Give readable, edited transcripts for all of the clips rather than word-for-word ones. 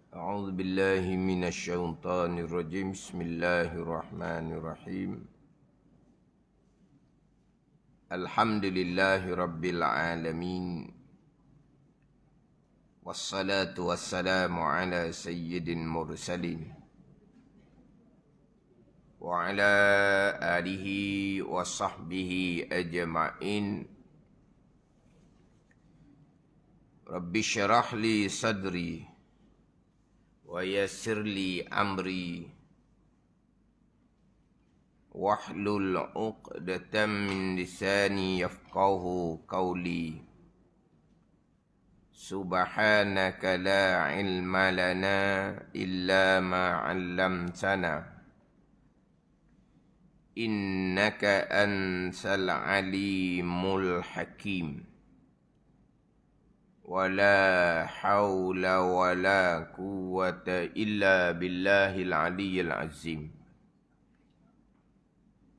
أعوذ بالله من الشيطان الرجيم بسم الله الرحمن الرحيم الحمد لله رب العالمين والصلاة والسلام على سيد المرسلين وعلى آله وصحبه أجمعين رب اشرح لي صدري ويسر لي أمري واحلل عقدة من لساني يفقه قولي سبحانك لا علم لنا إلا ما علمتنا إنك أنت العليم الحكيم ولا حول ولا قوة إلا بالله العلي العظيم.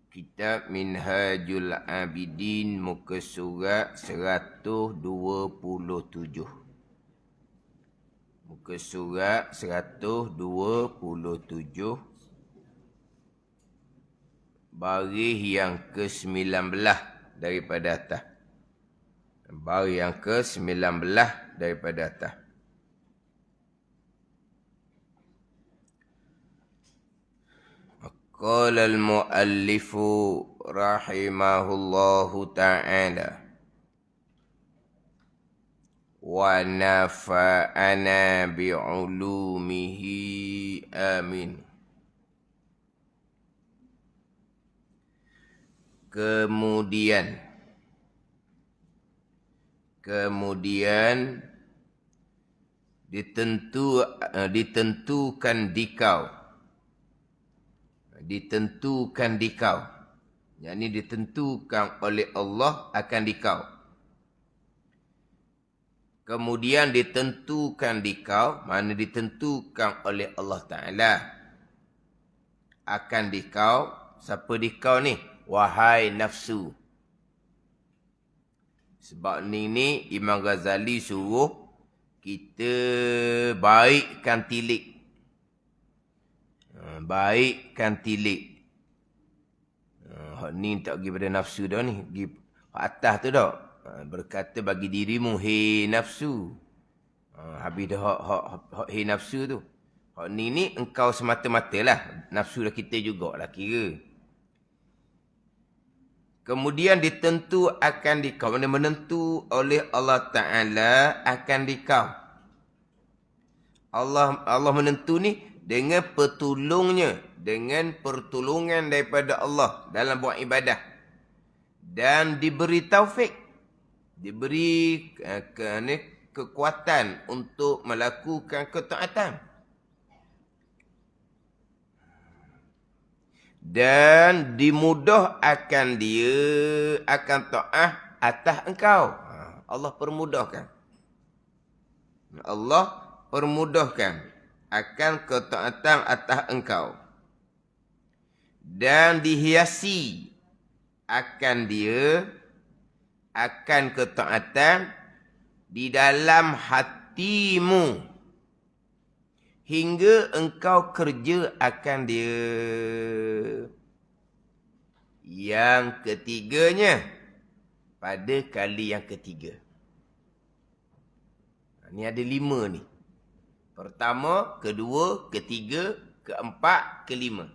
Kitab Minhajul Abidin muka surat 127. Muka surat 127 baris yang ke-19 daripada atas. Baris yang ke-19 daripada atas. Qala al-muallifu rahimahullahu ta'ala wa nafa'ana bi'ulumihi amin. Kemudian ditentukan dikau, yakni ditentukan oleh Allah akan dikau. Kemudian ditentukan dikau, mana ditentukan oleh Allah Ta'ala akan dikau. Siapa dikau ni? Wahai nafsu. Sebab ni Imam Ghazali suruh kita baikkan tilik. Baikkan tilik. Hak ni tak pergi pada nafsu dah ni. Pergi atas tu dah. Berkata bagi dirimu, hei nafsu. Habis dah hak hei nafsu tu. Hak ni engkau semata-mata lah. Nafsu dah kita jugalah kira. Kemudian ditentu akan dikau. Menentu oleh Allah Ta'ala akan dikau. Allah menentu ni dengan pertolongan daripada Allah dalam buat ibadah. Dan diberi taufik. Diberi kekuatan untuk melakukan ketaatan. Dan dimudah akan dia akan taat atas engkau. Allah permudahkan. Allah permudahkan akan ketaatan atas engkau. Dan dihiasi akan dia akan ketaatan di dalam hatimu. Hingga engkau kerja akan dia. Yang ketiganya, pada kali yang ketiga. Ni ada 5 ni. Pertama, kedua, ketiga, keempat, kelima.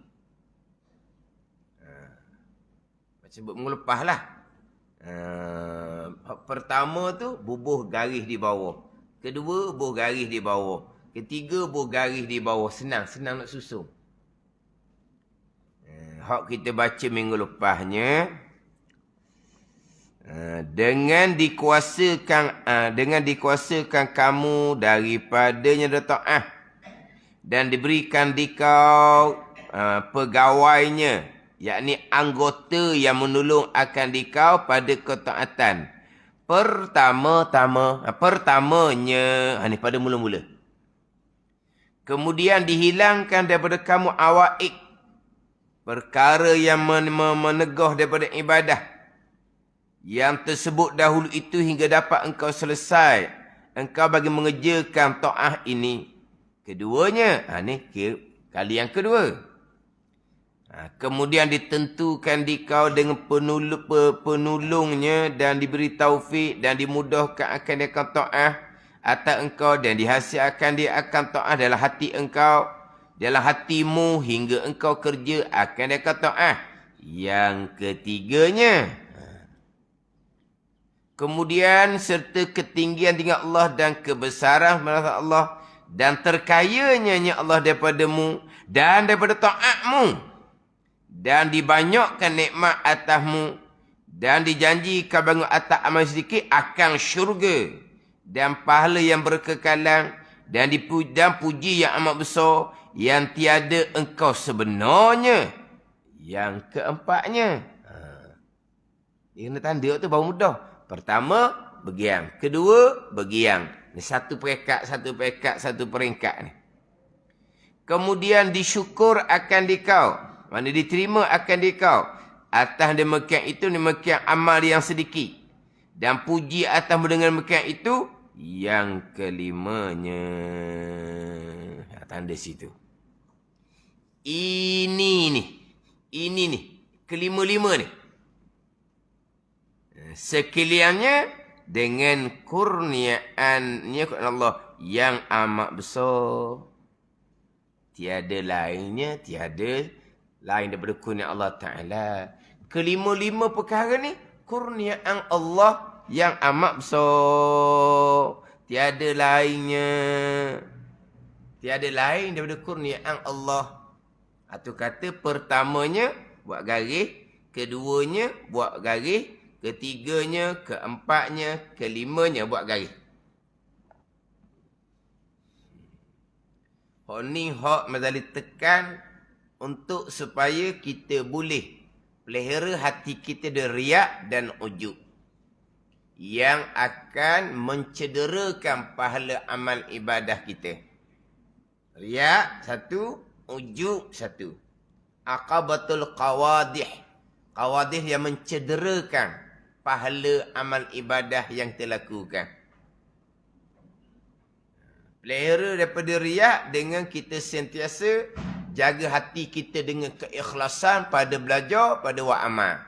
Macam mengelepah lah. Pertama tu, bubuh garis di bawah. Kedua, bubuh garis di bawah. Ketiga, bubuh garis di bawah. Senang nak susun. Hak kita baca minggu lepasnya. Dengan dikuasakan kamu daripadanya ta'ah. Dan diberikan dikau pegawainya. Yakni anggota yang menolong akan dikau pada ketaatan. Pertamanya. Ni pada mula-mula. Kemudian dihilangkan daripada kamu awaik. Perkara yang menegah daripada ibadah. Yang tersebut dahulu itu hingga dapat engkau selesai. Engkau bagi mengerjakan ta'ah ini. keduanya. Ni kali yang kedua. Kemudian ditentukan dikau dengan penolongnya dan diberi taufik dan dimudahkan akan dia akan ta'ah atas engkau dan dihasilkan dia akan ta'ah dalam hati engkau, dalam hatimu hingga engkau kerja akan dia akan ta'ah. Yang ketiganya, kemudian serta ketinggian dengan Allah dan kebesaran Allah dan terkayanya Allah daripadamu dan daripada ta'atmu dan dibanyakkan nikmat atasmu dan dijanjikan bangun atas amal sedikit akan syurga dan pahala yang berkekalan dan puji yang amat besar yang tiada engkau sebenarnya. Yang keempatnya, dia kena tanda tu baru mudah. Pertama, begiang. Kedua, begiang. Ni satu peringkat ni. Kemudian disyukur akan dikau. Mana diterima akan dikau. Atas demikian itu, demikian amal yang sedikit. Dan puji atas dengan demikian itu, yang kelimanya. Tanda situ. Ini ni. Kelima-lima ni. Sekaliannya dengan kurniaannya Allah yang amat besar. Tiada lain daripada kurnia Allah Ta'ala. Kelima-lima perkara ni, kurniaan Allah yang amat besar. Tiada lain daripada kurniaan Allah. Atau kata pertamanya, buat garis. Keduanya, buat garis. Ketiganya, keempatnya, kelimanya, buat garis. Hak ni hak Mazali tekan untuk supaya kita boleh pelihara hati kita dari riak dan ujub yang akan mencederakan pahala amal ibadah kita. Riak satu, ujub satu. Aqabatul qawadih. Qawadih yang mencederakan pahala amal ibadah yang kita lakukan. Pelihara daripada riak dengan kita sentiasa jaga hati kita dengan keikhlasan pada belajar, pada buat amal.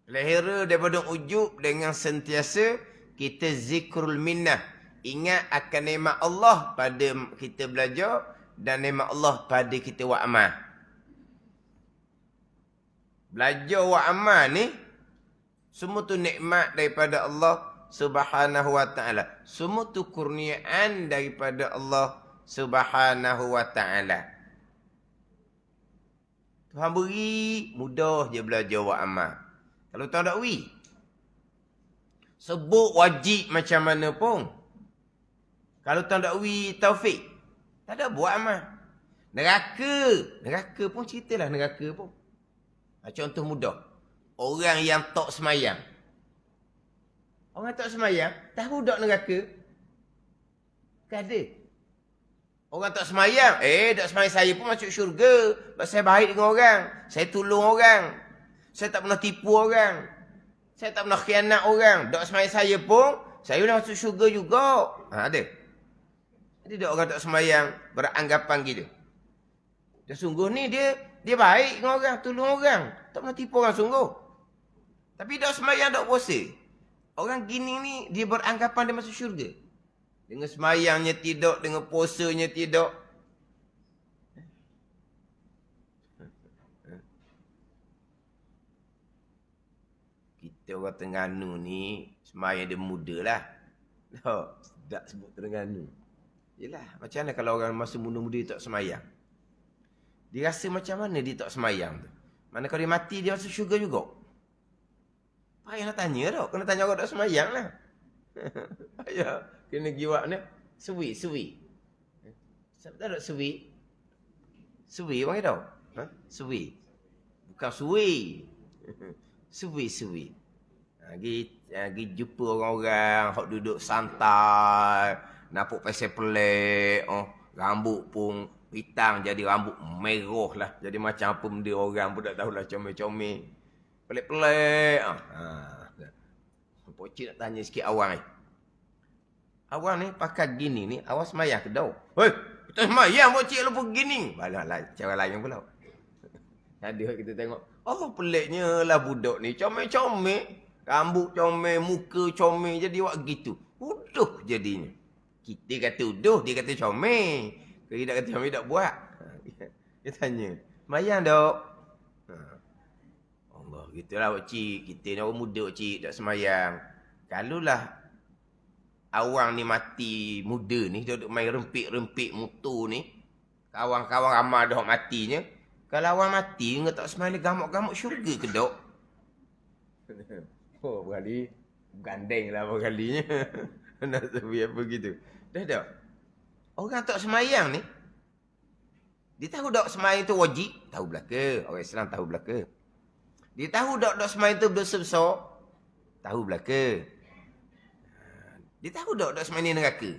Pelihara daripada ujub dengan sentiasa kita zikrul minnah. Ingat akan nikmat Allah pada kita belajar dan nikmat Allah pada kita buat amal. Belajar buat amal ni, semua tu nikmat daripada Allah Subhanahu wa ta'ala. Semua tu kurniaan daripada Allah Subhanahu wa ta'ala. Tuhan beri, mudah je belajar buat amal. Kalau Tuhan tak beri, sebut wajib macam mana pun, kalau Tuhan tak beri taufik, tak ada buat amal. Neraka pun ceritalah neraka pun. Contoh mudah. Orang yang tak semayang. Orang tak semayang, tahu tak neraka? Tak ada. Orang tak semayang. Tak semayang saya pun masuk syurga. Sebab saya baik dengan orang. Saya tolong orang. Saya tak pernah tipu orang. Saya tak pernah khianat orang. Tak semayang saya pun, saya boleh masuk syurga juga. Ada. Jadi tak orang tak semayang beranggapan gitu. Dan sungguh ni dia baik dengan orang, tolong orang. Tak pernah tipu orang sungguh. Tapi tak semayang, tak puasa. Orang gini ni, dia beranggapan dia masuk syurga. Dengan semayangnya tidak, dengan puasanya tidak. Kita orang Terengganu ni, semayang dia muda lah. Tak sebut Terengganu. Yelah, macam mana kalau orang masa muda-muda tak semayang? Dia rasa macam mana dia tak semayang tu? Mana kalau dia mati, dia masuk syurga juga? Payah nak tanya tau. Kena tanya orang tak semayang lah. Payah. Kena giwak ni. Suwi. Siapa tahu tak suwi? Suwi orang tahu? Suwi. Bukan suwi. Suwi. Lagi jumpa orang-orang hok duduk santai. Nampak pasal pelik. Rambut pun hitam jadi rambut merah lah. Jadi macam apa benda orang pun tak tahulah, comel-comel. Pelik-pelik. Pocik nak tanya sikit awal ni. Awang ni pakai gini ni, awang semayang ke dah? Hei, kita semayang buat cik lupa gini. Balah lah, cara lain pula. Ada kita tengok, oh peliknya lah budak ni. Comel-comel. Rambut comel, muka comel. Jadi buat gitu. Uduh jadinya. Kita kata uduh, dia kata comel. Kalau dia kata comel, tak buat. Dia tanya, semayang dok? Allah, gitulah cik. Kita ni orang muda cik, tak semayang. Kalaulah awang ni mati muda ni, dia duduk main rempik-rempik motor ni. Kawan-kawan ramai dah matinya. Kalau awang mati, dia tak semayang, gamuk-gamuk syurga ke dok? Oh, berkali gandeng lah berkalinya. Nak sebi apa gitu. Dah tak? Orang tak semayang ni, dia tahu tak semayang tu wajib? Tahu belaka. Orang Islam tahu belaka. Dia tahu tak semayang tu berdosa besar? Tahu belaka. Dia tahu tak semayang ni neraka?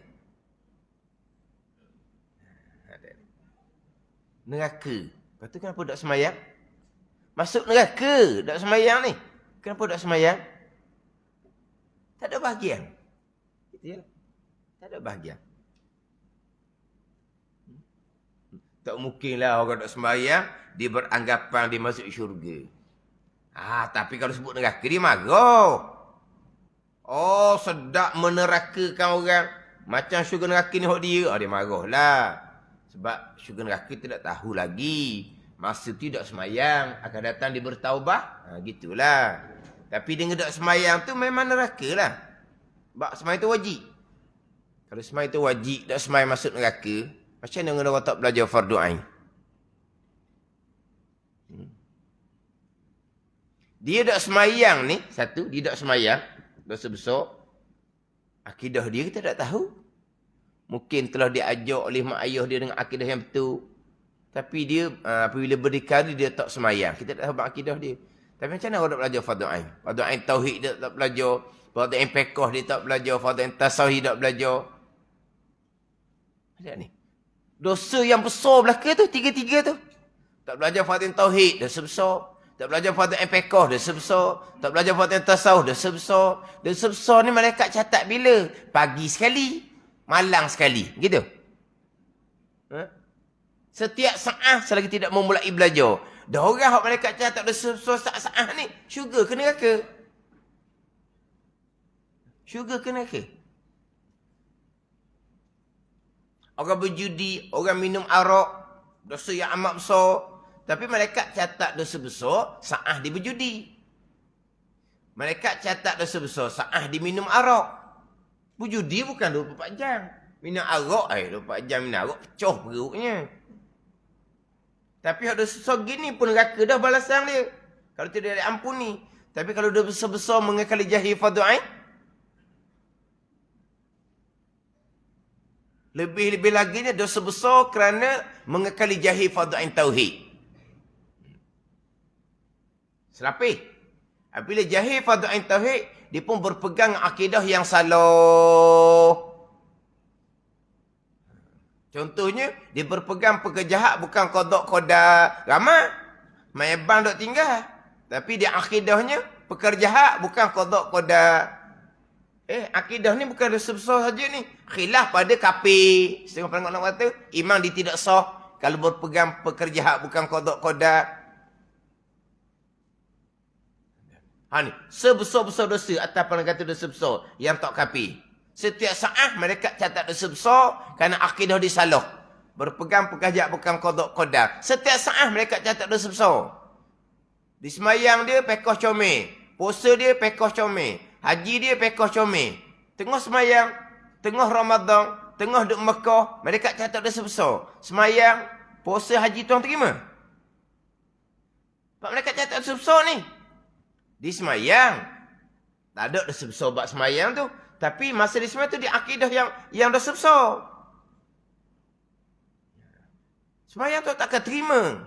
Neraka. Lepas tu kenapa tak semayang? Masuk neraka tak semayang ni. Kenapa tak semayang? Tak ada bahagian. Gitu ya? Tak ada bahagian. Tak mungkinlah orang tak sembahyang, dia beranggapan dia masuk syurga. Tapi kalau sebut neraka, dia marah. Oh, sedap menerakakan orang. Macam syurga neraka ni hok dia. Dia marahlah. Sebab syurga neraka tidak tahu lagi. Masa tu tak semayang, akan datang dia bertaubah. Gitulah. Tapi dia tak semayang tu memang neraka lah. Sebab semayang tu wajib. Kalau semayang tu wajib, tak semayang masuk neraka, macam mana orang tak belajar fardu ain? Dia tak semayang ni, satu, dia tak semayang, dosa besar. Akidah dia kita tak tahu. Mungkin telah diajak oleh mak ayah dia dengan akidah yang betul. Tapi dia, apabila berdikari, dia tak semayang. Kita tak tahu akidah dia. Tapi macam mana orang tak belajar fardu ain? Fardu ain tauhid dia tak belajar. Fardu ain fiqh dia tak belajar. Fardu ain tasawuf dia tak belajar. Ada ni. Dosa yang besar belaka tu, tiga-tiga tu. Tak belajar fardu tauhid, dosa besar. Tak belajar fardu fiqh, dosa besar. Tak belajar fardu tasawuf, dosa besar. Dosa besar ni malaikat catat bila? Pagi sekali, malam sekali. Gitu. Setiap saat selagi tidak memulai belajar. Dah orang hak malaikat catat dosa besar saat-saat ni, syurga ke neraka? Syurga ke neraka? Orang berjudi, orang minum arak, dosa yang amat besar. Tapi malaikat catat dosa besar saat dia berjudi. Malaikat catat dosa besar saat dia minum arak. Berjudi bukan 24 jam. Minum arak, 24 jam minum arak, pecah perutnya. Tapi hak dosa besar gini pun neraka dah balasan dia. Kalau tidak diampuni. Tapi kalau dosa besar mengekali jahil fardu ain, lebih-lebih lagi ni dosa besar kerana mengekali jahil fardu ain tauhid. Selapih. Apabila jahil fardu ain tauhid, dia pun berpegang akidah yang salah. Contohnya, dia berpegang pekerjahat bukan qada qada ramah. Mayabang dok tinggal. Tapi dia akidahnya pekerjahat bukan qada qada. Akidah ni bukan dosa besar saja ni. Khilaf pada kafir. Setengah pelanggan nak kata, iman dia tidak sah kalau berpegang pekerjahat bukan qada qada. Ni, sebesar-besar dosa atas pelanggan kata dosa besar yang tak kafir. Setiap saat mereka catat dosa besar kerana akidah dia salah. Berpegang pekerjahat bukan qada qada. Setiap saat mereka catat dosa besar. Di semayang dia pekoh comel. Puasa dia pekoh comel. Haji dia pekoh comel. Tengah semayang, tengah Ramadan, tengah duduk Mekah, mereka catat dosa besar. Semayang, puasa, haji tuan terima. Sebab mereka catat dosa besar ni. Di semayang, tak ada dosa besar buat semayang tu. Tapi masa di semayang tu dia akidah yang dosa besar. Semayang tu takkan terima.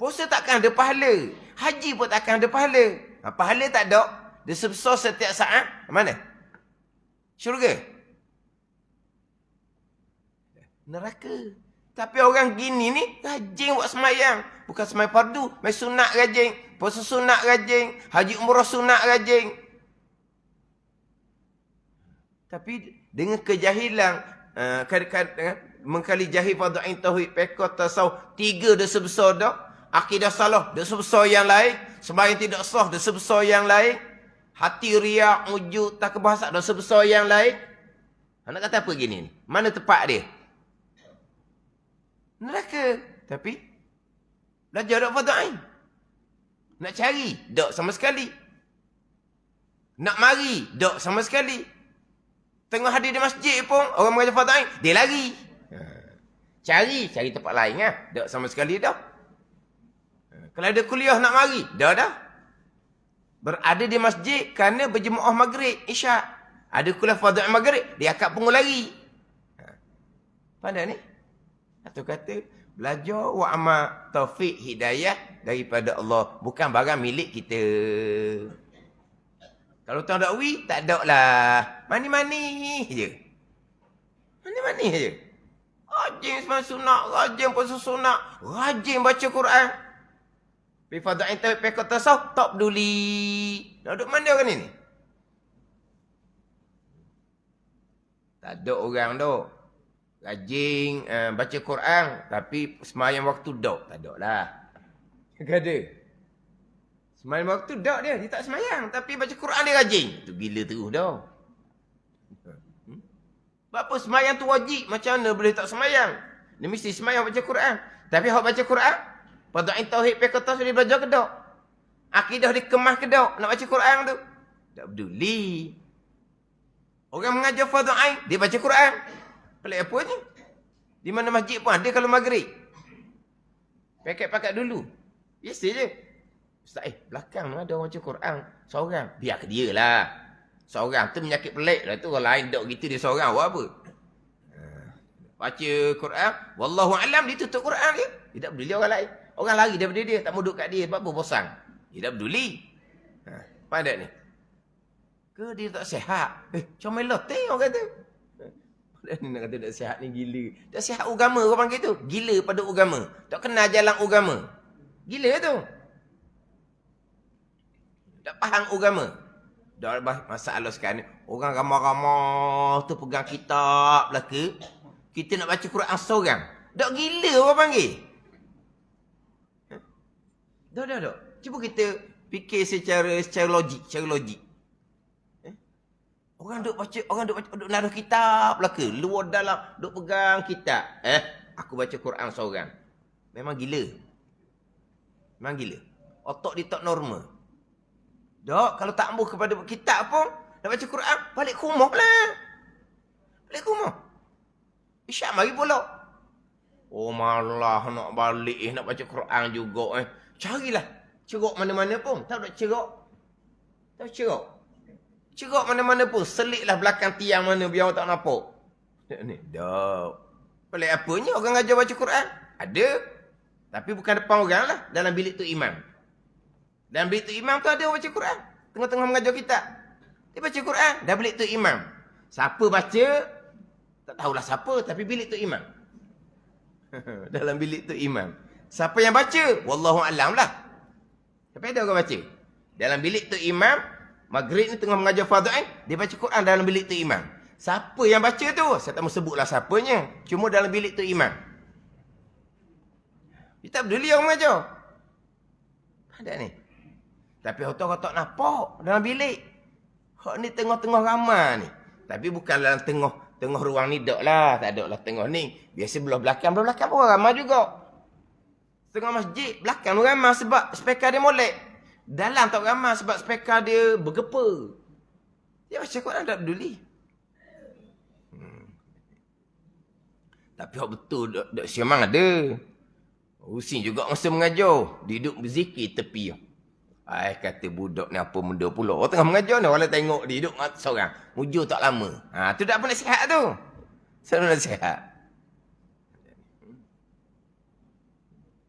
Puasa takkan ada pahala. Haji pun takkan ada pahala. Pahala tak ada. Dosa besar setiap saat. Mana? Syurga. Neraka. Tapi orang gini ni rajin buat semayang. Bukan semayang fardu. Main sunat rajin. Puasa sunat rajin. Haji umrah sunat rajin. Tapi Dengan kejahilan, mengkali jahil fardu ain tauhid, fiqh, tasawuf, 3 dosa besar dah. Akidah salah, dosa besar yang lain. Sembahyang tidak sah, dosa besar yang lain. Hati riak, wujud, tak kebahasa, dosa besar yang lain. Nak kata apa gini ni? Mana tepat dia? Neraka. Tapi belajar tak fardu ain. Nak cari, tak sama sekali. Nak mari, tak sama sekali. Tengah hadir di masjid pun, orang mengajar fardu ain, dia lari. Cari tempat lain lah. Tak sama sekali dah. Kalau ada kuliah nak mari, dah. Berada di masjid kerana berjemaah maghrib, isyak. Ada kuliah fardu ain maghrib, dia akak punggung lari. Pandai ni? Satu kata, belajar wa amal taufik hidayah daripada Allah. Bukan barang milik kita. Kalau tuan dakwi, tak ada lah. Mani-mani je. Mani-mani je. Rajin sembahyang sunat, rajin puasa sunat, rajin baca Quran. Pergi fardu ain tauhid, fiqh, tasawuf, tak peduli. Nak duduk mana orang ni? Tak ada orang tu. Rajin baca Quran, tapi sembahyang waktu tak ada lah. Tak ada. Sembahyang waktu dia tak sembahyang, tapi baca Quran dia rajin. Tu gila terus dah. Sebab apa sembahyang tu wajib, macam mana boleh tak sembahyang? Dia mesti sembahyang baca Quran. Tapi hak baca Quran, fardu ain tauhid, fiqh, tasawuf dia belajar ke tak? Akidah dia kemas ke tak nak baca Quran tu? Tak peduli. Orang mengajar fardu ain, dia baca Quran. Pelik apa ni? Di mana masjid pun ada kalau maghrib. Paket-paket dulu. Biasa je. Ustaz, belakang ada orang baca Quran. Seorang. Biar ke dia lah. Seorang tu menyakit pelik lah tu. Orang lain dok gitu dia seorang. Buat apa? Baca Quran. Wallahu alam, dia tutup Quran dia. Dia tak peduli orang lain. Orang lari daripada dia. Tak mau duduk kat dia. Sebab apa? Bosan. Dia tak peduli. Pandai ni. Ke dia tak sihat? Macam meloteh orang kata. Ni nak kata tak sihat ni gila. Tak sihat agama orang panggil tu. Gila pada agama. Tak kenal jalan agama. Gila tu. Tak faham agama. Dah masalah sekarang ni. Orang ramah-ramah tu pegang kitab lah ke. Kita nak baca Quran seorang. Tak gila orang panggil. Dah. Cuba kita fikir secara logik. Orang duk baca, duk naruh kitab lah ke? Luar dalam, duk pegang kitab. Aku baca Quran seorang. Memang gila. Otak dia tak normal. Dok, kalau tak ambuh kepada kitab pun, nak baca Quran, balik ke rumah lah. Isyak mari pula. Oh malah nak balik, nak baca Quran juga. Carilah. Cerok mana-mana pun. Tak cerok. Cerok mana-mana pun. Selitlah belakang tiang mana biar orang tak nampak. Ni, dok. Pelik apanya orang ajar baca Quran? Ada. Tapi bukan depan orang lah. Dalam bilik tu imam. Dalam bilik tu imam tu ada orang baca Quran. Tengah-tengah mengajar kita. Dia baca Quran. Dalam bilik tu imam. Siapa baca? Tak tahulah siapa. Tapi bilik tu imam. Dalam bilik tu imam. Siapa yang baca? Wallahu alam lah. Tapi ada orang baca. Dalam bilik tu imam. Maghrib ni tengah mengajar fardu ain, dia baca Quran dalam bilik tu imam. Siapa yang baca tu? Saya tak mau sebutlah siapanya. Cuma dalam bilik tu imam. Dia tak peduli orang mengajar. Ada ni. Tapi orang tak nampak dalam bilik. Hak ni tengah-tengah ramai ni. Tapi bukan dalam tengah ruang ni dak lah. Tak ada lah tengah ni. Biasa belah belakang pun orang ramai juga. Tengah masjid, belakang ramai sebab speaker dia molek. Dalam tak ramai sebab speaker dia bergepar. Dia baca Quran tak peduli. Tapi hak betul dak siamang ada. Pusing juga masa mengajar. Duduk berzikir tepi. Kata budak ni apa benda pula. Orang tengah mengajar ni orang tengok dia duduk seorang. Mujur tak lama. Tu tak apa nasihat tu. Selalu nasihat.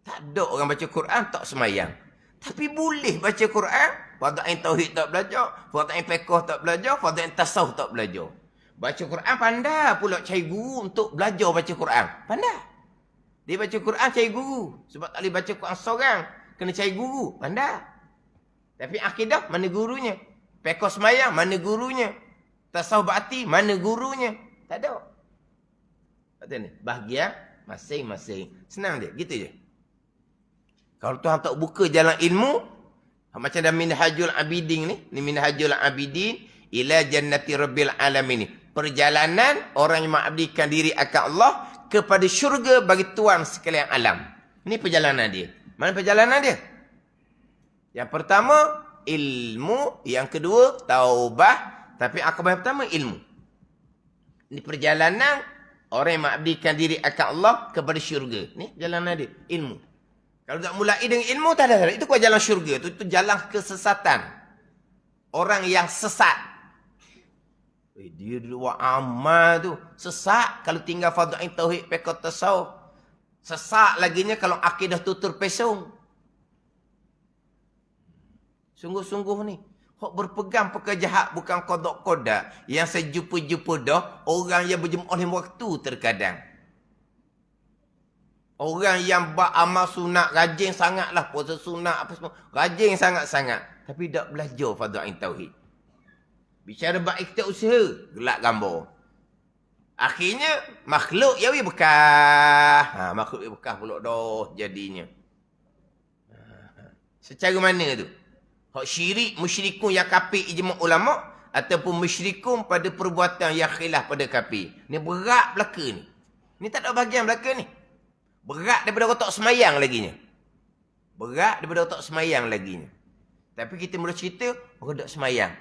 Tak ada orang baca Quran tak semayang. Tapi boleh baca Quran, fardu ain tauhid tak belajar, fardu ain fiqh tak belajar, fardu ain tasawuf tak belajar. Baca Quran pandai pula cari guru untuk belajar baca Quran. Pandai. Dia baca Quran cari guru. Sebab tak boleh baca Quran seorang. Kena cari guru. Pandai. Tapi akidah mana gurunya? Fiqh semayang mana gurunya? Tasawuf berarti mana gurunya? Tak ada. Kata ni, bahagian masing-masing. Senang je, gitu je. Kalau Tuhan tak buka jalan ilmu, macam dalam Minhajul Abidin ni Minhajul Abidin ila jannati rabbil alamin ni. Perjalanan orang yang mengabdikan diri akan Allah kepada syurga bagi Tuhan sekalian alam. Ini perjalanan dia. Mana perjalanan dia? Yang pertama, ilmu. Yang kedua, taubah. Tapi akabah yang pertama, ilmu. Ini perjalanan orang yang mengabdikan diri akan Allah kepada syurga. Ini perjalanan dia, ilmu. Kalau tak mulai dengan ilmu, tak ada. Itu bukan jalan syurga. Itu jalan kesesatan. Orang yang sesat. Dia dulu buat amal tu. Sesat kalau tinggal fadha'in tauhid pekot tasawuf. Sesat laginya kalau akidah tutur pesong. Sungguh-sungguh ni. Hok berpegang perkara jahat bukan kodok-kodak. Yang saya jumpa-jumpa dah. Orang yang berjemaah lima waktu terkadang. Orang yang buat amal sunat. Rajin sangatlah. Puasa sunat apa semua. Rajin sangat-sangat. Tapi tak belajar fadha'in tauhid. Bicara baik kita usaha. Gelak gambar. Akhirnya makhluk yang bekah. Makhluk yang bekah pula dah jadinya. Secara mana tu? Hak syirik, musyrikun yang kafir ijma' ulama' ataupun musyrikun pada perbuatan yang khilaf pada kafir. Ni berat belaka ni. Ni tak ada bahagian belaka ni. Berat daripada otak semayang laginya. Berat daripada otak semayang laginya. Tapi kita mula cerita, orang tak semayang.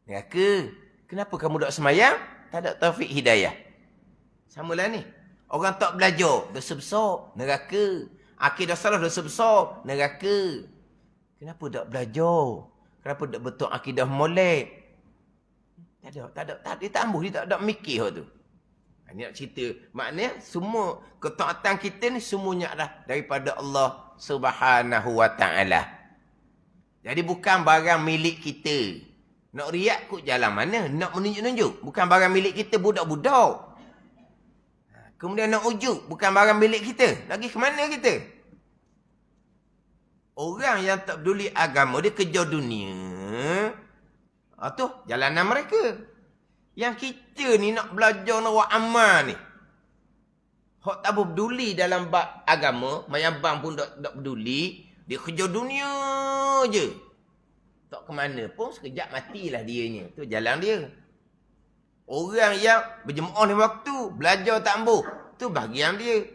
Neraka. Kenapa kamu tak semayang? Tak ada taufik hidayah. Samalah ni. Orang tak belajar, dosa besar, neraka. Akidah salah, dosa besar, neraka. Kenapa tak belajar? Kenapa tak betul akidah molek? Tak ada. Dia tak ambuh, dia tak ada mikir hal tu. Ini nak cerita. Maknanya semua ketaatan kita ni semuanya adalah daripada Allah Subhanahu Wa Taala. Jadi bukan barang milik kita. Nak riak kut jalan mana? Nak menunjuk-nunjuk. Bukan barang milik kita, budak-budak. Kemudian nak ujuk. Bukan barang milik kita. Nak pergi ke mana kita? Orang yang tak peduli agama, dia kejar dunia. Tu jalanan mereka. Yang kita ni nak belajar nak buat amal ni. Hak tak peduli dalam bab agama, mayabang pun tak peduli. Dia kejar dunia je. Tak ke mana pun, sekejap matilah dianya. Tu jalan dia. Orang yang berjemaah ni waktu, belajar tak ambuh. Tu bahagian dia.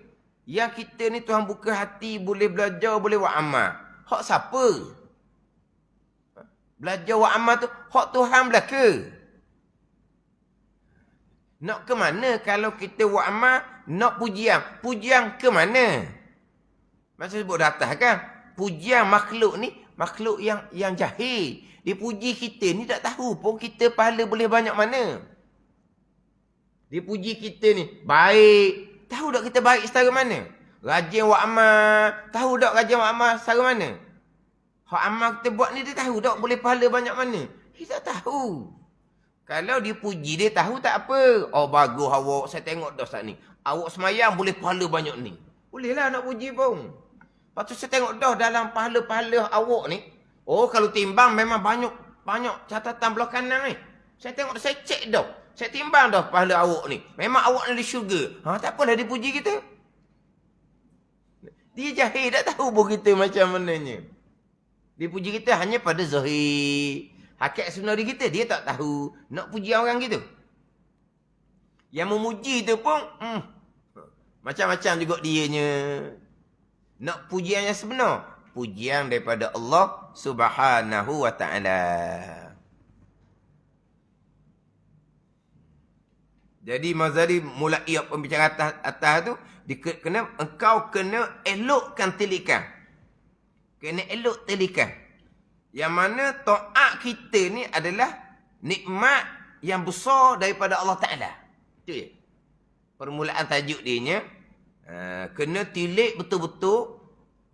Yang kita ni Tuhan buka hati, boleh belajar, boleh buat amal. Hak siapa? Belajar buat amal tu, hak Tuhan belaka. Nak ke mana kalau kita buat amal, nak pujian? Pujian ke mana? Masa sebut dah atas kan? Pujian makhluk ni, makhluk yang jahil. Dia puji kita ni tak tahu pun kita pahala boleh banyak mana. Dia puji kita ni, baik. Tahu tak kita baik setara mana? Rajin buat amal. Tahu tak rajin buat amal setara mana? Hak amal kita buat ni dia tahu tak boleh pahala banyak mana? Dia tak tahu. Kalau dia puji dia tahu tak apa. Oh bagus awak, saya tengok dah saat ni. Awak semayang boleh pahala banyak ni. Bolehlah nak puji pun. Lepas tu saya tengok dah dalam pahala-pahala awak ni. Oh kalau timbang memang banyak catatan belah kanan ni. Saya tengok dah, saya cek dah. Saya timbang dah pahala awak ni. Memang awak ni di syurga. Tak apalah dia puji kita. Dia jahil tak tahu pun kita macam mananya. Dia puji kita hanya pada zahir. Hakikat sebenar kita, dia tak tahu. Nak puji orang gitu. Yang memuji tu pun, macam-macam juga dianya. Nak pujian yang sebenar. Pujian daripada Allah Subhanahu Wa Taala. Jadi Mazali mulai pembicaraan atas tu, engkau kena elokkan tilikan. Kena elok tilikan. Yang mana taat kita ni adalah nikmat yang besar daripada Allah Ta'ala. Itu je. Permulaan tajuk dia nya. Kena tilik betul-betul.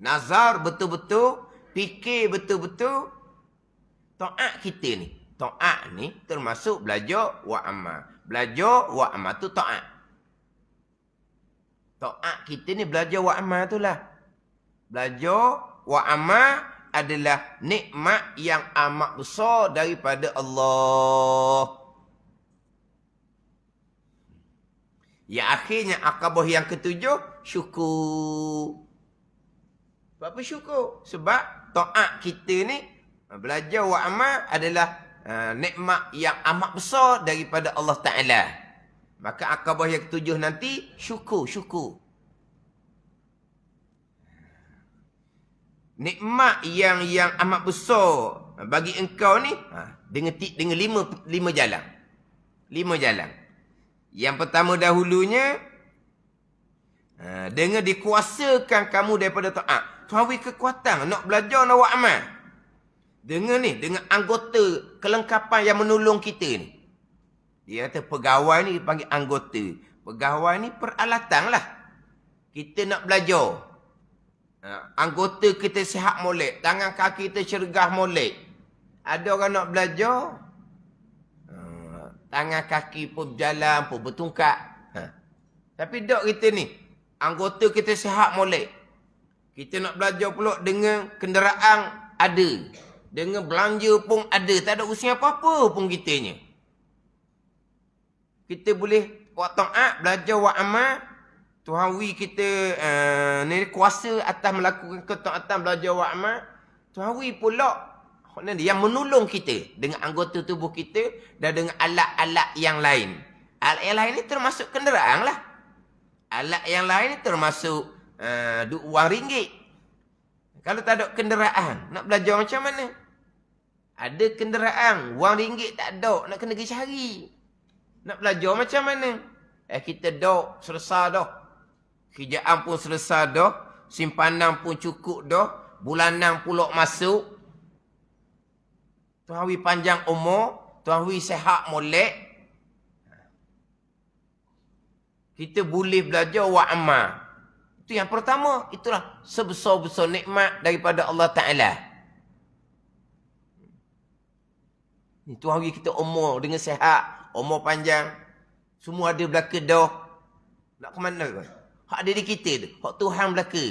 Nazar betul-betul. Fikir betul-betul. Taat kita ni. Taat ni termasuk belajar wa amal. Belajar wa amal tu taat. Taat kita ni belajar wa amal tu lah. Belajar wa amal adalah nikmat yang amat besar daripada Allah. Yang akhirnya akabah yang ketujuh, syukur. Sebab apa syukur? Sebab taat kita ni, belajar wa amal adalah nikmat yang amat besar daripada Allah Ta'ala. Maka akabah yang ketujuh nanti, syukur. Nikmat yang amat besar bagi engkau ni, dengan lima jalan. 5 jalan. Yang pertama dahulunya, dengan dikuasakan kamu daripada taat. Tuhan beri kekuatan nak belajar, nak buat amal. Dengan anggota kelengkapan yang menolong kita ni. Dia kata pegawai ni dipanggil anggota. Pegawai ni peralatan lah. Kita nak belajar. Anggota kita sihat molek. Tangan kaki kita cergah molek. Ada orang nak belajar. Tangan kaki pun berjalan, pun bertungkak. Tapi dok kita ni. Anggota kita sihat molek. Kita nak belajar pula dengan kenderaan ada. Dengan belanja pun ada. Tak ada usia apa-apa pun kitanya. Kita boleh buat taat, belajar buat amal. Tuhan beri kita ni kuasa atas melakukan ketaatan, belajar buat amal. Tuhan beri pula yang menolong kita dengan anggota tubuh kita dan dengan alat-alat yang lain. Alat yang lain ni termasuk kenderaan lah. Alat yang lain ni termasuk wang ringgit. Kalau tak ada kenderaan, nak belajar macam mana? Ada kenderaan, wang ringgit tak ada, nak kena pergi cari. Nak belajar macam mana? Kita dah selesai dah. Kerjaan pun selesai dah. Simpanan pun cukup dah. Bulanan pula masuk. Tuhan beri panjang umur. Tuhan beri sihat molek. Kita boleh belajar wa amal. Itu yang pertama. Itulah sebesar-besar nikmat daripada Allah Ta'ala. Tuhan beri kita umur dengan sihat. Umur panjang. Semua ada belaka dah. Nak ke mana kau? Hak ada di kita tu. Hak Tuhan belaka.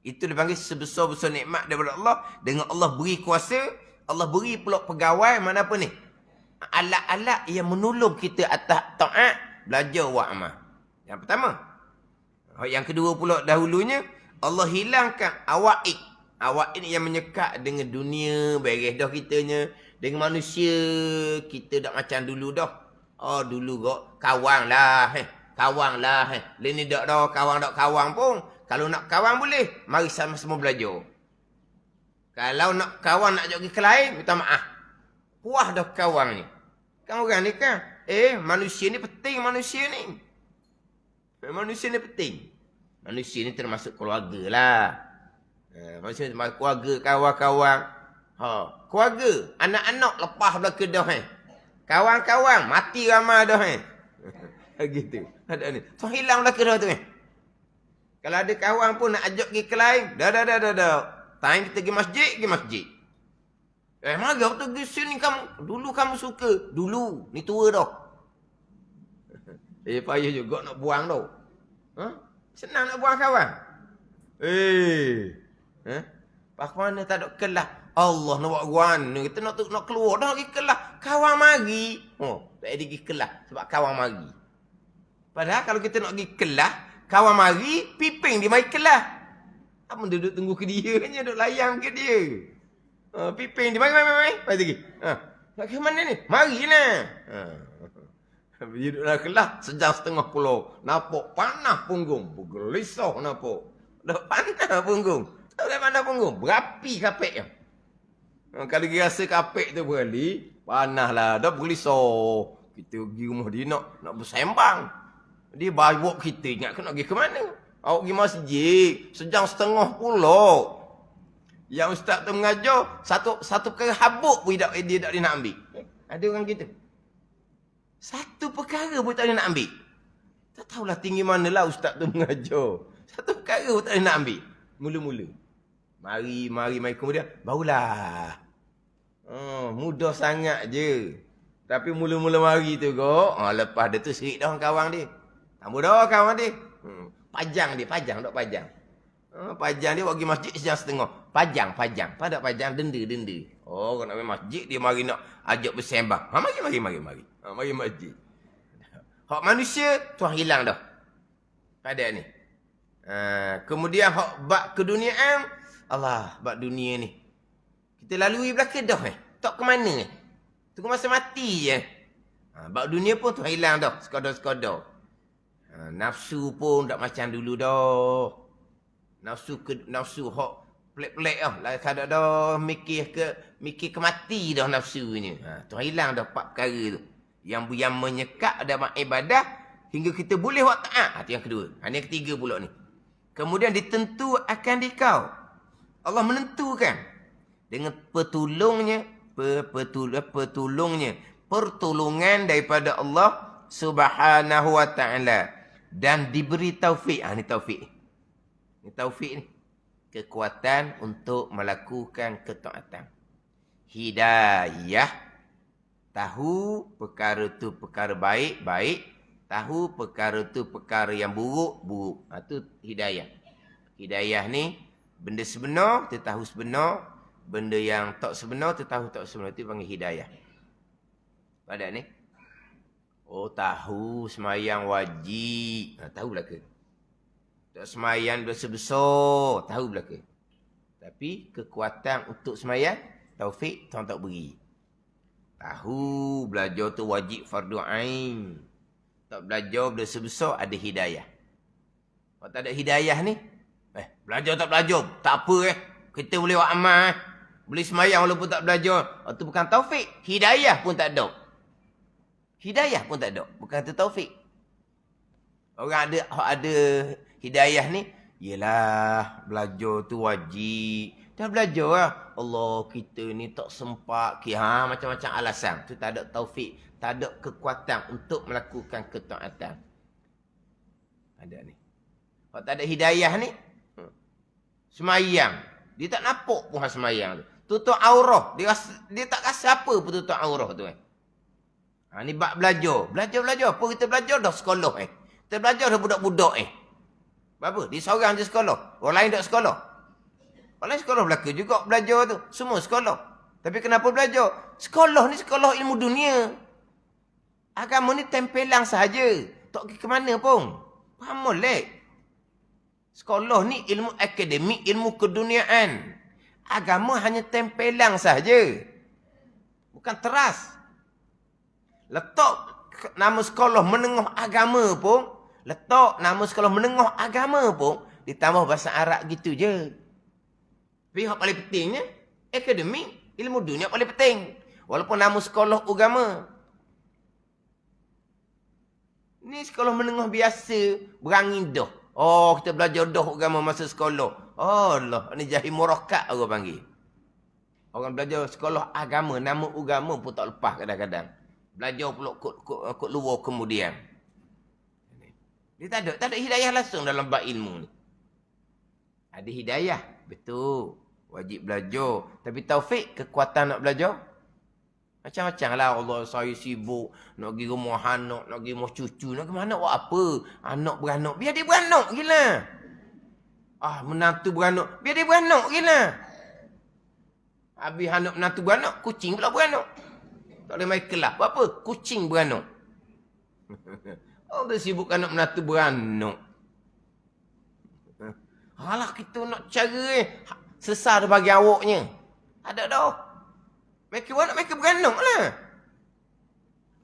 Itu dipanggil sebesar-besar nikmat daripada Allah. Dengan Allah beri kuasa. Allah beri pula pegawai. Mana apa ni? Alat-alat yang menolong kita atas taat. Belajar buat amal. Yang pertama. Yang kedua pula dahulunya. Allah hilangkan awaid. Awaid yang menyekat dengan dunia. Beres dah kitanya. Dengan manusia. Kita dah macam dulu dah. Oh dulu kok. Kawan lah. Kawan lah. Lain ni tak dah. Kawan tak kawan pun. Kalau nak kawan boleh. Mari sama-sama belajar. Kalau nak kawan nak pergi ke lain. Minta maaf. Puas dah kawan ni. Kan orang ni kan. Manusia ni penting manusia ni. Manusia ni penting. Manusia ni termasuk keluarga lah. Manusia ni termasuk keluarga, kawan-kawan. Keluarga. Anak-anak lepas belaka dah. Kawan-kawan. Mati ramai dah. Gitu. Ada ni. So hilang belaka dah tu. Kalau ada kawan pun nak ajak pergi ke lain. Dah. Time kita pergi masjid. Mari tu pergi sini kamu. Dulu kamu suka. Dulu. Ni tua dah. Payah juga nak buang tau. Senang nak buang kawan. Pak mana tak ada kelah. Allah nak buat guana. Kita nak keluar dah pergi kelah. Kawan mari. Tak ada pergi kelah. Sebab kawan mari. Padahal kalau kita nak pergi kelah. Kawan mari. Piping dia mari kelah. Apa duduk tunggu ke dia je. Duduk layang ke dia. Piping dia. Mari. Mari pergi. Nak ke mana ni? Mari lah. Dia duduk dalam kelas. Sejam setengah pulau. Nampak panah punggung. Bergelisah nampak. Dah panah punggung. Tak boleh panas punggung. Berapi kapek je. Kalau dia rasa kapek tu berali. Panah lah. Dah bergelisah. Kita pergi rumah dia nak bersembang. Dia bawa kita. Ingat nak pergi ke mana? Awak pergi masjid. Sejam setengah pulau. Yang ustaz tu mengajar. Satu perkara habuk pun dia tak boleh nak ambil. Ada orang gitu. Satu perkara pun tak boleh nak ambil. Tak tahulah tinggi manalah ustaz tu mengajar. Satu perkara pun tak boleh nak ambil. Mula-mula. Mari. Kemudian, barulah. Mudah sangat je. Tapi mula-mula mari tu kok. Lepas dia tu serik dah kawan dia. Tambah dah kawan dia. Pajang dia. Pajang. Pajang dia pergi masjid sejam setengah. Pajang. Pada pajang, denda. Kalau nak pergi masjid, dia mari nak ajak bersembang. Mari. Mari masjid. Hak manusia, Tuhan hilang dah. Pada ni. Kemudian hak bab keduniaan, Allah, bab dunia ni. Kita lalui belakang dah tak ke mana tunggu masa mati je. Bab dunia pun Tuhan hilang dah. Sekadar-sekadar. Nafsu pun tak macam dulu dah. Nafsu hak pelik-pelik dah. Kadang-kadang mikir ke mati dah nafsunya. Tuhan hilang dah 4 perkara tu. Yang menyekat dalam ibadah hingga kita boleh buat taat. Itu yang kedua. Ini yang ketiga pula ni. Kemudian ditentu akan dikau. Allah menentukan dengan pertolongan daripada Allah Subhanahu wa taala dan diberi taufik. Ni taufik. Ni taufik ni. Kekuatan untuk melakukan ketaatan. Hidayah. Tahu perkara tu perkara baik, baik. Tahu perkara tu perkara yang buruk, buruk. Itu hidayah. Hidayah ni, benda sebenar, kita tahu sebenar. Benda yang tak sebenar, kita tahu tak sebenar. Itu panggil hidayah. Pada ni. Oh, tahu semayang wajib. Tahu belaka. Tak semayang dosa besar. Tahu belaka. Tapi kekuatan untuk semayang, taufik Tuhan tak beri. Tahu belajar tu wajib fardu ain. Tak belajar dosa besar ada hidayah. Kalau tak ada hidayah ni, belajar tak belajar, tak apa kita boleh buat amal boleh semayang walaupun tak belajar. Itu bukan taufik. Hidayah pun tak ada. Hidayah pun tak ada. Bukan itu taufik. Orang ada hidayah ni, yelah belajar tu wajib. Dah belajar lah. Allah, kita ni tak sempat. Macam-macam alasan. Tu tak ada taufik. Tak ada kekuatan untuk melakukan ketaatan. Ada ni. Kalau tak ada hidayah ni, semayang. Dia tak nampak pun semayang tu. Tutup aurah. Dia tak rasa apa pun tutup aurah tu. Ni bab belajar. Belajar. Apa kita belajar dah sekolah Kita belajar dah budak-budak Apa? Dia seorang je sekolah. Orang lain tak sekolah. Orang lain sekolah belaka juga belajar tu. Semua sekolah. Tapi kenapa belajar? Sekolah ni sekolah ilmu dunia. Agama ni tempelang sahaja. Tak pergi ke mana pun. Faham molek? Sekolah ni ilmu akademik, ilmu keduniaan. Agama hanya tempelang sahaja. Bukan teras. Letak nama sekolah menengah agama pun. Letak nama sekolah menengah agama pun. Ditambah bahasa Arab gitu je. Tapi yang paling pentingnya, akademik, ilmu dunia paling penting. Walaupun nama sekolah agama. Ni sekolah menengah biasa, berangin dah. Oh, kita belajar dah agama masa sekolah. Oh Allah, ni jahil murakkab orang panggil. Orang belajar sekolah agama, nama agama pun tak lepas kadang-kadang. Belajar pula kot luar kemudian. Dia tak ada hidayah langsung dalam bab ilmu ni. Ada hidayah, betul. Wajib belajar. Tapi taufik, kekuatan nak belajar. Macam-macam lah. Allah, saya sibuk. Nak pergi rumah anak, nak pergi rumah cucu. Nak pergi mana buat apa? Anak beranak. Biar dia beranak, gila. Menantu beranak. Biar dia beranak, gila. Habis anak menantu beranak, kucing pula beranak. Tak boleh main kelas. Buat apa? Kucing beranak. Allah sibuk anak menantu beranak. Alah, kita nak cara sesar bagi awaknya. Ada dah. Mereka buat mereka beranak lah.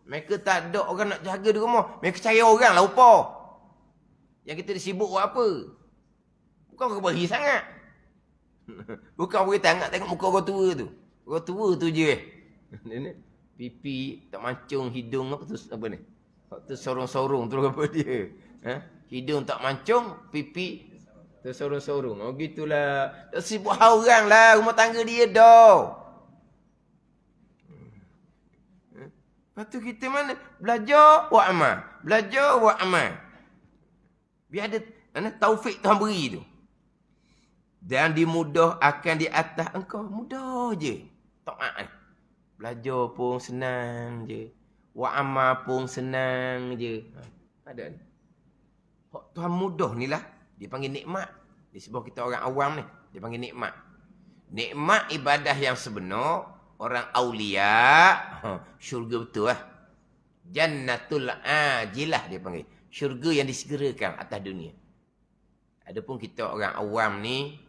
Mereka tak ada orang nak jaga di rumah. Mereka cari orang lah upah. Yang kita disibuk buat apa? Bukan orang beri sangat. Bukan beri sangat tengok muka orang tua tu. Orang tua tu je. Pipi tak mancung, hidung apa tu apa ni? Tu sorong-sorong tu apa dia? Hidung tak mancung, pipi tersorong-sorong. Oh gitulah. Tak sibuk orang lah. Rumah tangga dia dah. Lepas tu kita mana? Belajar buat amal. Belajar buat amal. Biar ada taufik Tuhan beri tu. Dan dimudah akan di atas engkau. Mudah je. Taat. Belajar pun senang je. Buat amal pun senang je. Ada ni. Tuhan mudah ni lah. Dia panggil nikmat. Di sebuah kita orang awam ni. Dia panggil nikmat. Nikmat ibadah yang sebenar. Orang awliya. Syurga betul lah. Jannatul ajilah dia panggil. Syurga yang disegerakan atas dunia. Adapun kita orang awam ni,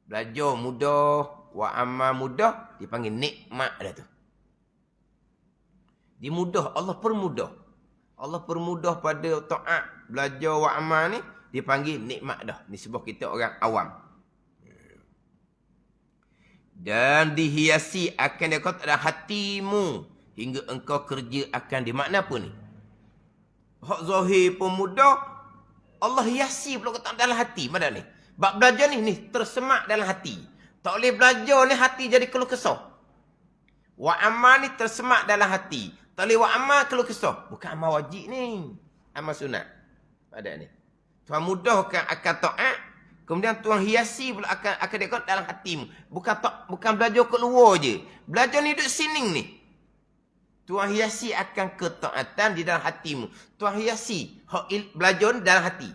belajar mudah, wa amal mudah, dipanggil nikmat dah tu. Dimudah, Allah permudah. Allah permudah pada taat, belajar wa amal ni, dipanggil nikmat dah. Ni sebab kita orang awam. Dan dihiasi akan dia kata dalam hatimu hingga engkau kerja akan di makna apa ni? Hak zahir pun mudah, Allah hiasi pula kata dalam hati mana ni? Bab belajar ni tersemak dalam hati. Tak boleh belajar ni hati jadi keluh kesah. Wa amal ni tersemak dalam hati. Tak boleh wa amal keluh kesah. Bukan amal wajib ni. Amal sunat. Ada ni. Tuhan mudahkan akan taat. Kemudian Tuhan hiasi pula akan dekat dalam hatimu. Bukan belajar kat luar je. Belajar ni duduk sini ni. Tuhan hiasi akan ketaatan di dalam hatimu. Tuhan hiasi belajar ni dalam hati.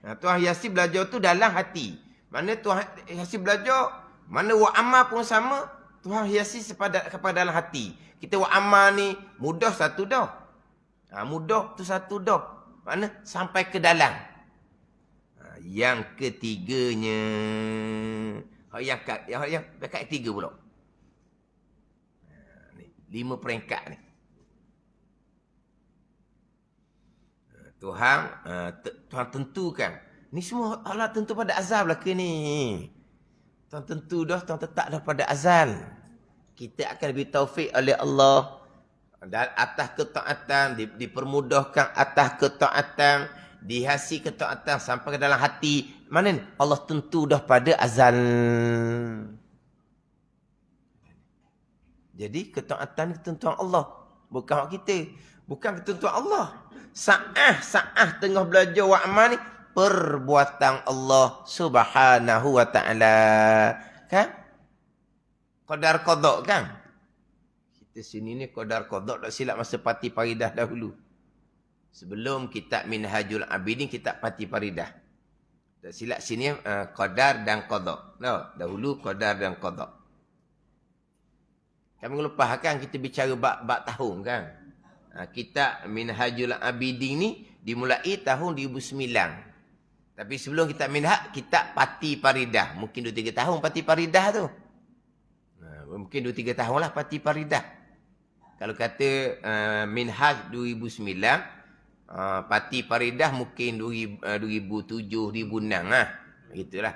Tuhan hiasi belajar tu dalam hati. Mana Tuhan hiasi belajar, mana wa amal pun sama, Tuhan hiasi kepada dalam hati. Kita wa amal ni mudah satu dah. Mudah tu satu dah. Mana sampai ke dalam. Yang ketiganya, yang dekat ketiga pula. 5 peringkat ni. Tuhan tentukan. Ni semua Allah tentu pada azal belaka ni. Tuhan tentu dah, Tuhan tetap dah pada azal. Kita akan diberi taufik oleh Allah. Dan atas ketaatan, dipermudahkan atas ketaatan, dihasi ketaatan sampai ke dalam hati. Mana ni? Allah tentu dah pada azal. Jadi ketaatan ketentuan Allah. Bukan hak kita. Bukan ketentuan Allah. Sa'ah tengah belajar wa amal ni, perbuatan Allah subhanahu wa ta'ala. Kan? Qadar qadha kan? Kita sini ni qadar qadha tak silap masa Pati Paridah dahulu. Sebelum kitab Minhajul Abidin, kitab Pati Paridah. Tak silap sini qadar dan qadha. No, dahulu qadar dan qadha. Kami lepas kan kita bicara bab tahun kan. Kitab Minhajul Abidin ni dimulai tahun 2009. Tapi sebelum kitab Minhaj, kitab Pati Paridah. Mungkin 2-3 tahun Pati Paridah tu. Mungkin 2-3 tahun lah Pati Paridah. Kalau kata Minhaj 2009, Pati Paridah mungkin 2007, 2006 lah. Begitulah.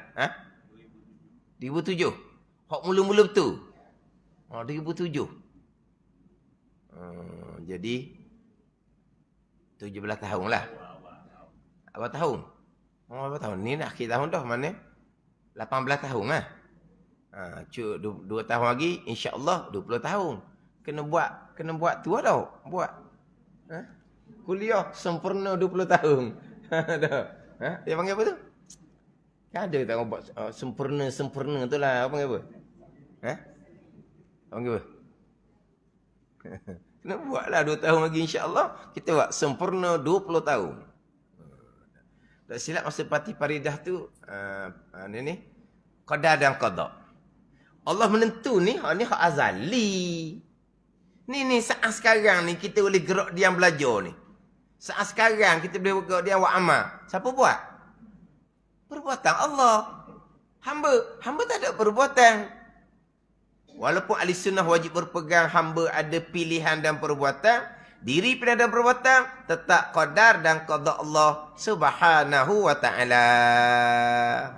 2007. Hak mula-mula betul. 2007. Jadi 17 tahun lah. Berapa tahun? Berapa tahun? Ni nak akhir tahun dah mana? 18 tahun lah. 2 tahun lagi insya-Allah 20 tahun. Kena buat tua tau. Buat. Kuliah sempurna 20 tahun. Dah. Dia panggil apa tu? Kan ada tak buat sempurna tu lah. Apa panggil apa? Panggil apa? Kena buatlah 2 tahun lagi insya-Allah. Kita buat sempurna 20 tahun. Tak silap masa Pati Paridah tu ni qadar dan qadha. Allah menentu ni hak azali. Ni saat sekarang ni kita boleh gerak diam belajar ni. Saat sekarang kita boleh gerak diam buat amal. Siapa buat? Perbuatan Allah. Hamba tak ada perbuatan. Walaupun ahli sunnah wajib berpegang hamba ada pilihan dan perbuatan, diri pun ada perbuatan, tetap qadar dan qadha Allah subhanahu wa ta'ala.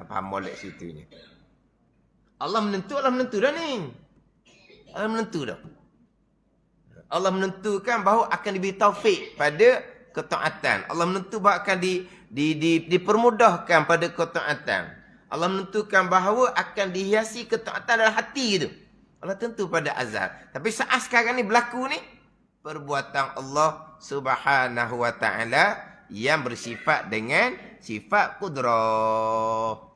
Faham molek situnya. Allah menentu dah ni. Allah menentu dah. Allah menentukan bahawa akan diberi taufik pada ketaatan. Allah menentu bahawa akan dipermudahkan pada ketaatan. Allah menentukan bahawa akan dihiasi ketaatan dalam hati itu. Allah tentu pada azal. Tapi saat sekarang ni berlaku ni, perbuatan Allah subhanahu wa ta'ala yang bersifat dengan sifat qudrah.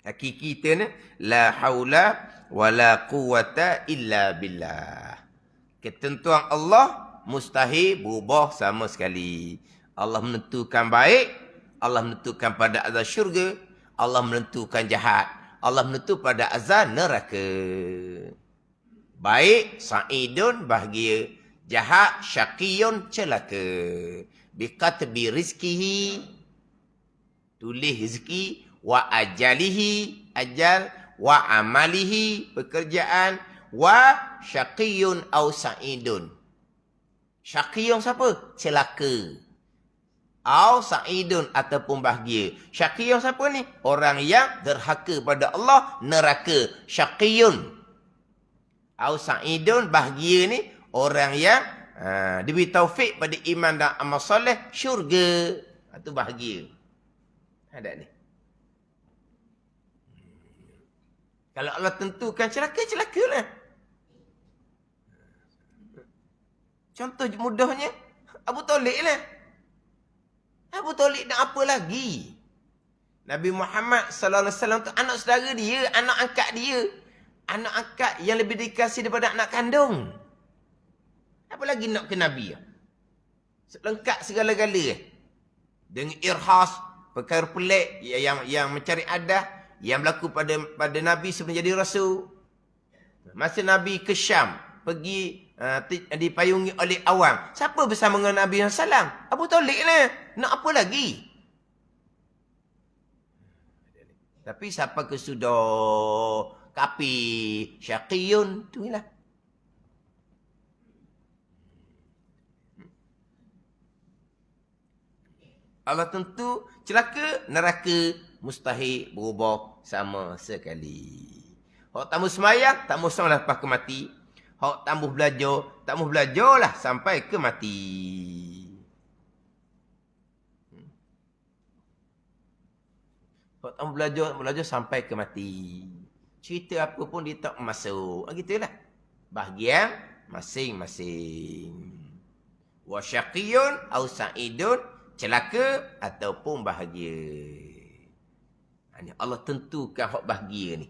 Hakiki kita ni, la haula wa la quwata illa billah. Ketentuan Allah mustahil berubah sama sekali. Allah menentukan baik, Allah menentukan pada azab syurga, Allah menentukan jahat. Allah menutup pada azab neraka. Baik, sa'idun bahagia. Jahat, syaqiyun celaka. Biqatbi rizkihi, tulis rezeki. Wa ajalihi, ajal. Wa amalihi, pekerjaan. Wa syaqiyun au sa'idun. Syaqiyun siapa? Celaka. Au sa'idun ataupun bahagia. Syaqiyun siapa ni? Orang yang derhaka pada Allah, neraka. Syaqiyun. Au sa'idun, bahagia ni orang yang diberi taufik pada iman dan amal soleh, syurga. Itu bahagia. Ada ni. Kalau Allah tentukan celaka, celakalah. Contoh mudahnya, Abu Talib lah. Abu Talib nak apa lagi? Nabi Muhammad sallallahu alaihi wasallam tu anak saudara dia, anak angkat dia. Anak angkat yang lebih dikasih daripada anak kandung. Apa lagi nak ke Nabi? Lengkap segala-gala. Dengan irhas, perkara pelik yang mencari adah, yang berlaku pada Nabi sebelum jadi rasul. Masa Nabi ke Syam, pergi dipayungi oleh awam. Siapa bersama dengan Nabi SAW? Abu Talib lah. Nak apa lagi? Tapi siapa kesudah kapi syaqiyun tu lah. Allah tentu celaka, neraka mustahil berubah sama sekali. Hak tamu semayang, tak mau sama lepas ke mati. Hak tamu belajar, tak mau belajarlah sampai ke mati. Hak tamu belajar sampai ke mati. Cerita apa pun dia tak masuk. Gitulah. Bahagian masing-masing. Wa syaqiyun au sa'idun, celaka ataupun bahagia. Allah tentukan hak bahagia ni.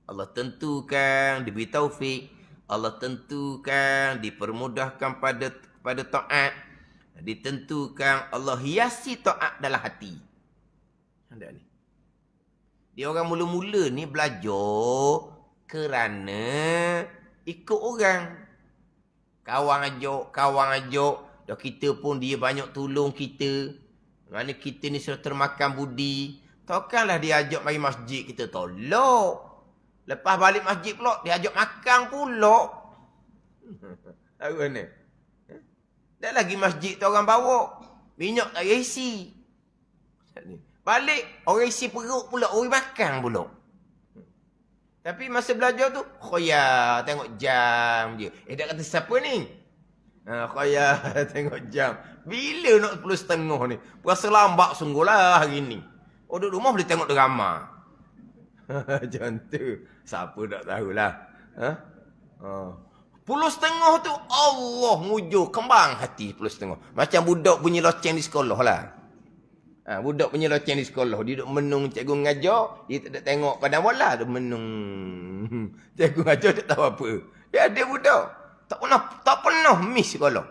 Allah tentukan diberi taufik. Allah tentukan dipermudahkan pada taat. Ditentukan Allah hiasi taat dalam hati. Ada ni. Dia orang mula-mula ni belajar kerana ikut orang. Kawan ajak. Dah kita pun dia banyak tolong kita. Mana kita ni sudah termakan budi. Takkanlah dia ajak mari masjid kita tolak. Lepas balik masjid pula, dia ajak makan pula. Tahu mana? Dah lagi masjid tu orang bawa. Minyak tak isi. Balik, orang isi perut pula, orang makan pula. Tapi masa belajar tu, khoya, tengok jam je. Dia kata siapa ni? Khoya, tengok jam. Bila nak 10.30 ni? Berasa lambat sungguh lah hari ni. Duduk rumah boleh tengok drama. Macam tu. Siapa tak tahulah. 10.30 tu Allah mujur kembang hati 10.30. Macam budak bunyi loceng di sekolah lah. Budak bunyi loceng di sekolah. Dia duduk menung cikgu mengajar. Dia tak tengok padang bola. Dia menung. Cikgu mengajar tak tahu apa. Dia ada budak. Tak pernah miss sekolah.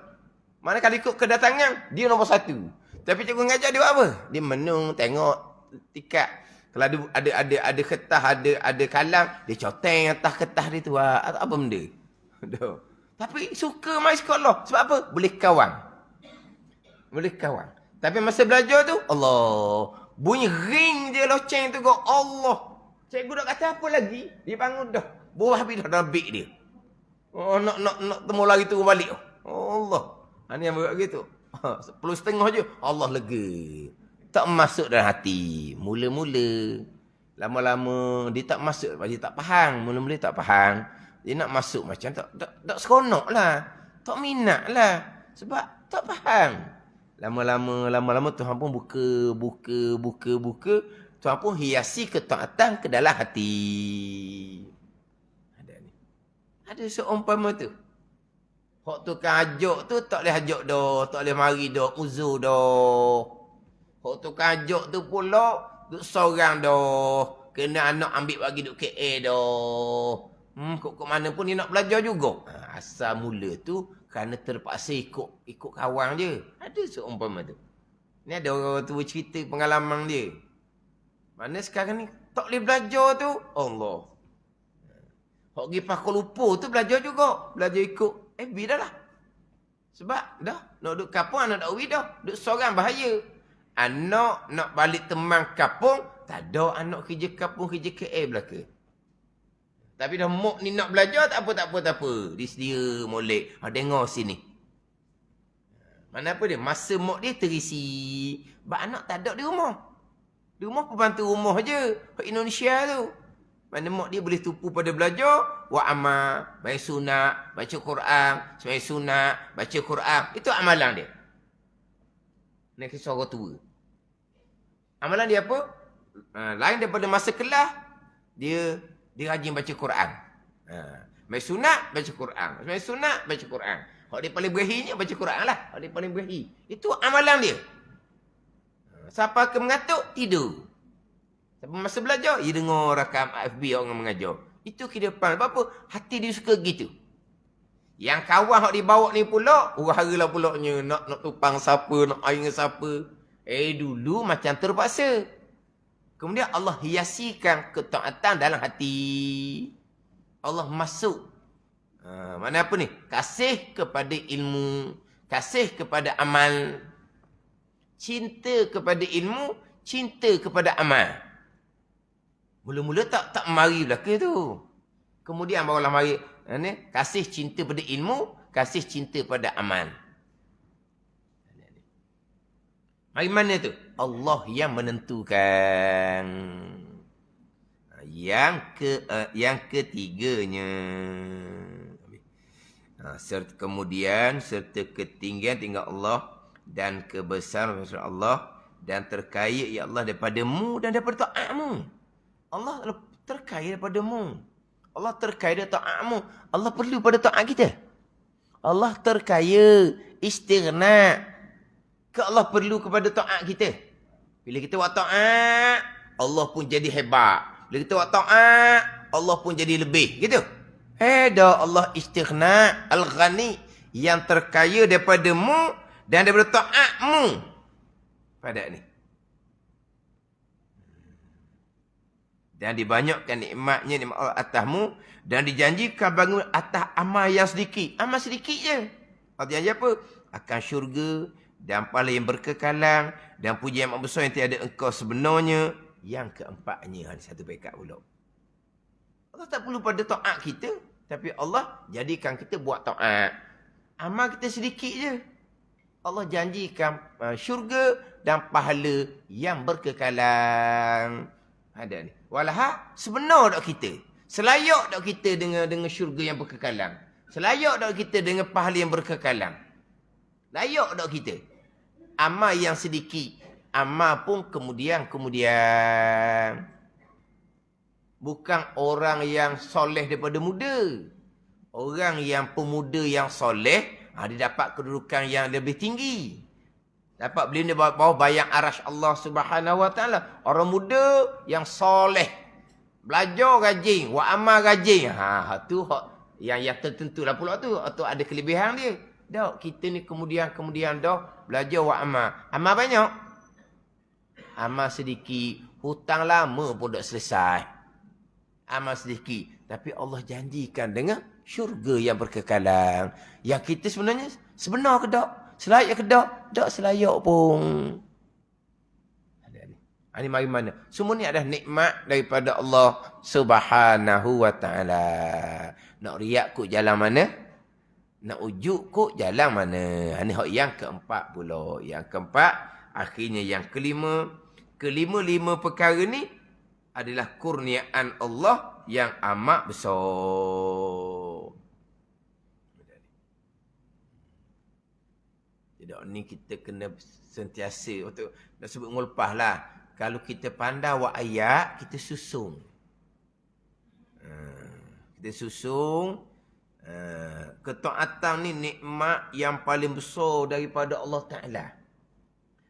Manakala ikut kedatangan, dia nombor 1. Tapi cikgu mengajar dia buat apa? Dia menung tengok tikat. Kalau ada kertas, ada kalam, dia coteng atas kertas dia tu. Apa benda? Tapi suka main sekolah. Sebab apa? Boleh kawan. Tapi masa belajar tu, Allah. Bunyi ring je loceng tu kok. Allah. Cikgu nak kata apa lagi? Dia bangun dah. Buah habis dah dalam beg dia. Nak temu lagi tu balik. Allah. Ini yang buat gitu. 10.30 je. Allah lega. Tak masuk dalam hati. Mula-mula. Lama-lama dia tak masuk. Dia tak faham. Mula-mula tak faham. Dia nak masuk macam tak seronok lah. Tak minat lah. Sebab tak faham. Lama-lama Tuhan pun buka. Tuhan pun hiasi ketaatan ke dalam hati. Ada ni. Ada seumpama tu. Hak tukang ajak tu tak boleh ajak dah. Tak boleh mari dah. Uzur dah. Hak tukang ajak tu pula duk seorang dah. Kena anak ambil bagi duk KA dah. Kok mana pun dia nak belajar juga. Asal mula tu kerana terpaksa ikut kawan je. Ada seumpama tu. Ni ada orang tua cerita pengalaman dia. Mana sekarang ni tak boleh belajar tu, Allah. Hok pergi Kuala Lumpur tu belajar juga. Belajar ikut FB dah lah. Sebab dah, nak duduk kampung anak tak uwi dah. Duduk seorang bahaya. Anak nak balik teman kampung, tak ada anak kerja kampung, kerja KL belaka. Tapi dah mok ni nak belajar, tak apa. Disedia molek. Dengar sini. Mana apa dia? Masa mok dia terisi. Sebab anak tak ada di rumah. Di rumah pembantu rumah je. Kat Indonesia tu. Mana mak dia boleh tumpu pada belajar. Wa amal, baca sunat, baca Quran. Sembahyang sunat, baca Quran. Itu amalan dia. Ni kisah orang tua. Amalan dia apa? Lain daripada masa kelas. Dia rajin baca Quran. Baca sunat, baca Quran. Sembahyang sunat, baca Quran. Hak dia paling berakhirnya baca Quran lah. Hak dia paling berakhir. Itu amalan dia. Siapa ke mengatuk, tidur. Siapa masa belajar, dia dengar rakam FB orang mengajar. Itu kehidupan. Sebab apa? Hati dia suka gitu. Yang kawan yang dibawa ni pula, urara lah pulaknya. Nak tupang siapa, nak air siapa. Dulu macam terpaksa. Kemudian Allah hiasikan ketaatan dalam hati. Allah masuk. Mana apa ni? Kasih kepada ilmu. Kasih kepada amal. Cinta kepada ilmu. Cinta kepada amal. Mula-mula tak mari belaka tu. Kemudian barulah mari kasih cinta pada ilmu, kasih cinta pada amal. Mari mana tu? Allah yang menentukan. Yang ketiganya. Kemudian serta ketinggian tinggal Allah dan kebesaran Allah dan terkaya ya Allah daripada-Mu dan daripada taat-Mu. Allah terkaya daripada-Mu. Allah terkaya daripada taat-Mu. Allah perlu pada taat kita. Allah terkaya, istighna. Allah perlu kepada taat kita. Bila kita buat taat, Allah pun jadi hebat. Bila kita buat taat, Allah pun jadi lebih. Gitu. Dah Allah istighna, al-ghani, yang terkaya daripada-Mu dan daripada taat-Mu. Pada ni. Dan dibanyakkan nikmatnya, nikmat Allah atasmu. Dan dijanjikan bangun atas amal yang sedikit. Amal sedikit je. Allah janji apa? Akan syurga dan pahala yang berkekalan. Dan pujian yang besar yang tiada engkau sebenarnya. Yang keempatnya. Ada satu pekat pula. Allah tak perlu pada taat kita. Tapi Allah jadikan kita buat taat. Amal kita sedikit je. Allah janjikan syurga dan pahala yang berkekalan. Ada ni. Walaha sebenar tak kita? Selayak tak kita dengan syurga yang berkekalan? Selayak tak kita dengan pahala yang berkekalan? Layak tak kita? Amal yang sedikit. Amal pun kemudian. Bukan orang yang soleh daripada muda. Orang yang pemuda yang soleh, dia dapat kedudukan yang lebih tinggi. Dapat beli di bawah bayang arash Allah Subhanahu Wa Taala. Orang muda yang soleh. Belajar rajin. Wa amal rajin. Tu yang tertentu lah pula tu. Atau ada kelebihan dia. Dah, kita ni kemudian dah belajar wa amal. Amal banyak. Amal sedikit. Hutang lama pun dah selesai. Amal sedikit. Tapi Allah janjikan dengan syurga yang berkekalan. Yang kita sebenarnya sebenar ke tak? Selayak ke tak? Tak selayak pun. Ini mari mana? Semua ni adalah nikmat daripada Allah Subhanahu Wa Taala. Nak riak kok jalan mana? Nak ujuk kok jalan mana? Ini yang keempat pula. Yang keempat, akhirnya yang kelima. Kelima-lima perkara ni adalah kurniaan Allah yang amat besar. Jadi ni kita kena sentiasa untuk nak sebut ngulpah lah. Kalau kita pandai wa ayat, kita susung. Kita susung. Ketaatan ni nikmat yang paling besar daripada Allah Ta'ala.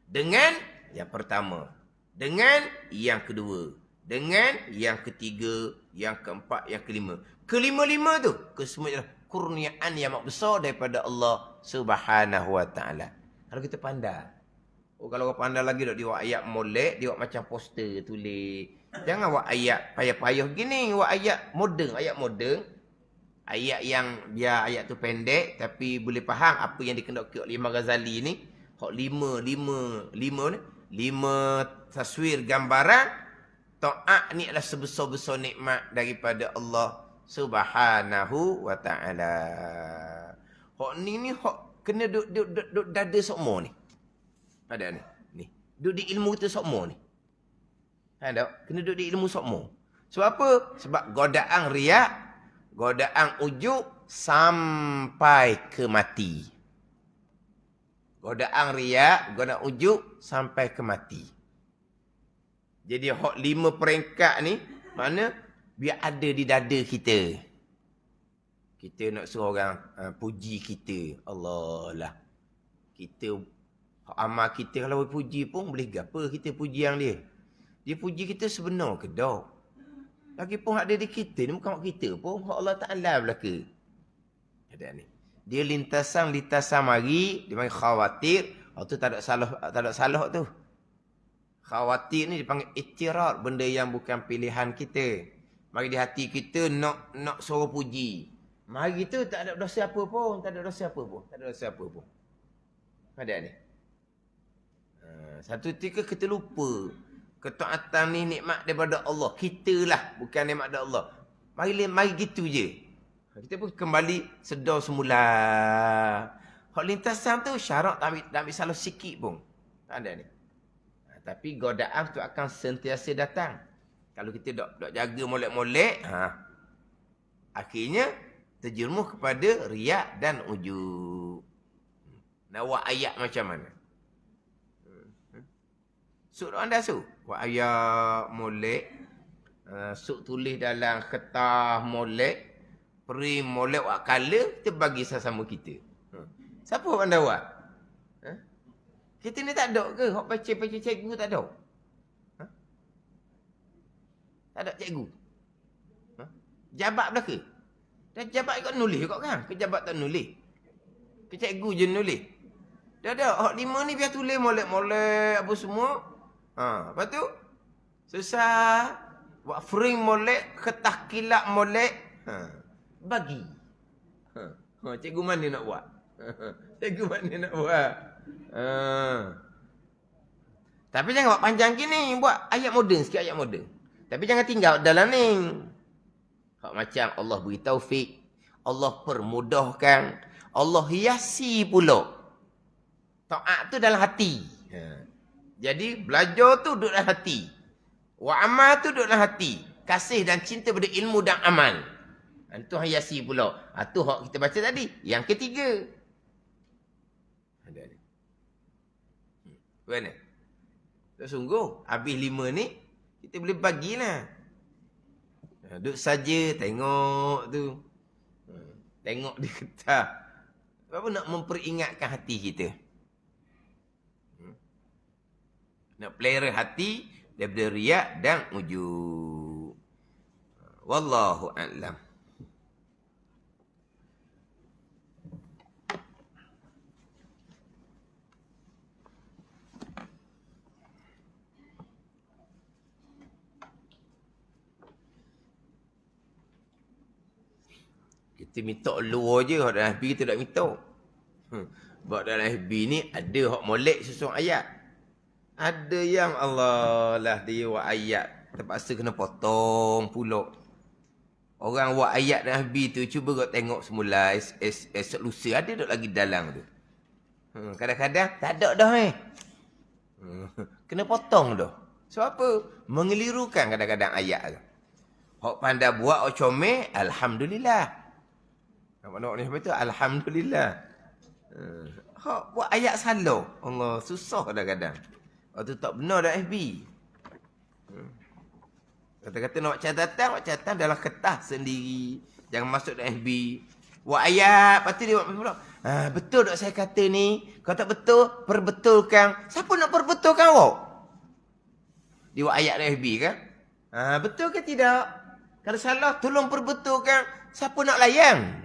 Dengan yang pertama. Dengan yang kedua. Dengan yang ketiga. Yang keempat, yang kelima. Kelima-lima tu. Kesemuanya kurniaan yang amat besar daripada Allah Subhanahu Wa Taala. Kalau kita pandai. Kalau orang pandai lagi dia buat ayat molek, dia buat macam poster tulis Jangan buat ayat payah-payah gini. Buat ayat moden. Ayat moden. Ayat yang biar ayat tu pendek. Tapi boleh faham apa yang dikenakan oleh Imam Ghazali ni. Hak lima taswir gambaran. Ta'at ni adalah sebesar-besar nikmat daripada Allah Subhanahu wa ta'ala. Hak ni hak kena duk dada sokmo ni. Ada ni. Ni. Duk di ilmu kita sokmo ni. Ada. Kena duk di ilmu sokmo. Sebab apa? Sebab godaan riak, godaan ujub sampai ke mati. Godaan riak, godaan ujub sampai ke mati. Jadi hak 5 peringkat ni mana biar ada di dada kita. Kita nak suruh orang puji kita. Allah lah. Kita amal kita kalau puji pun boleh gapo kita puji yang dia. Dia puji kita sebenar ke tak? Lagipun hak ada di kita ni bukan hak kita pun, hak Allah Taala belaka. Ada ni. Dia lintasan mari, dia panggil khawatir. Tu tak ada salah tu. Khawatir ni dipanggil ittirar, benda yang bukan pilihan kita. Mari di hati kita nak suruh puji. Mari tu tak ada dosa apa pun, tak ada dosa apa pun. Ada ni. Satu ketika kita lupa ketaatan ni nikmat daripada Allah. Kitalah bukan nikmat daripada Allah. Mari gitu je. Kita pun kembali sedar semula. Hak lintasan tu syarat tak ambil salah sikit pun. Tak ada ni. Tapi godaan tu akan sentiasa datang. Kalau kita dok jaga molek-molek, akhirnya terjerumus kepada riak dan ujub. Nak buat ayat macam mana? Suk anda su. Buat ayat molek. Suk tulis dalam kertas molek. Peri molek buat color. Kita bagi sesama kita. Siapa anda buat? Kita ni tak ada ke? Hak baca cikgu tak ada? Tak ada cikgu? Jabat belaka? Dan jabat ikut nulis juga kan? Ke jabat tak nulis? Ke cikgu je nulis? Dah ada. Hak 5 ni biar tulis molek-molek apa semua. Lepas tu susah buat frame molek, kertas kilap molek, bagi. Cikgu mana nak buat? Cikgu mana nak buat? Tapi jangan buat panjang gini, buat ayat moden sikit, ayat moden. Tapi jangan tinggal dalam ni. Hak macam Allah beri taufik, Allah permudahkan, Allah hiasi pula. Taat tu dalam hati. Jadi belajar tu duduk dalam hati. Wa amal tu duduk dalam hati. Kasih dan cinta pada ilmu dan amal. Itu hiasi pula. Itu hak kita baca tadi. Yang ketiga. Ada ni. Mana? Tak sungguh. Habis 5 ni, kita boleh bagilah. Duduk saja, tengok tu. Tengok di kertas. Apa nak memperingatkan hati kita? Nak pelihara hati daripada riak dan ujub. Wallahu a'lam. Kita minta luar je, hak dalam FB kita tak minta. Sebab dalam FB ni ada hak molek susun ayat. Ada yang Allah lah dia buat ayat. Terpaksa kena potong pula. Orang buat ayat dalam FB tu, cuba kau tengok semula esok lusa. Ada tak lagi dalam tu? Kadang-kadang tak ada dah kena potong dah. Sebab apa? Mengelirukan kadang-kadang ayat tu. Hak pandai buat, hak comel, Alhamdulillah. Nampak ni apa tu? Alhamdulillah. Hak buat ayat salah. Allah, susah kadang-kadang. Waktu tak benar dah FB. Kata-kata nak buat catatan dalam kertas sendiri. Jangan masuk dalam FB. Buat ayat, lepas tu dia buat pula. Betul tak saya kata ni? Kalau tak betul, perbetulkan. Siapa nak perbetulkan awak? Dia buat ayat dalam FB kan? Betul ke tidak? Kalau salah, tolong perbetulkan. Siapa nak layan?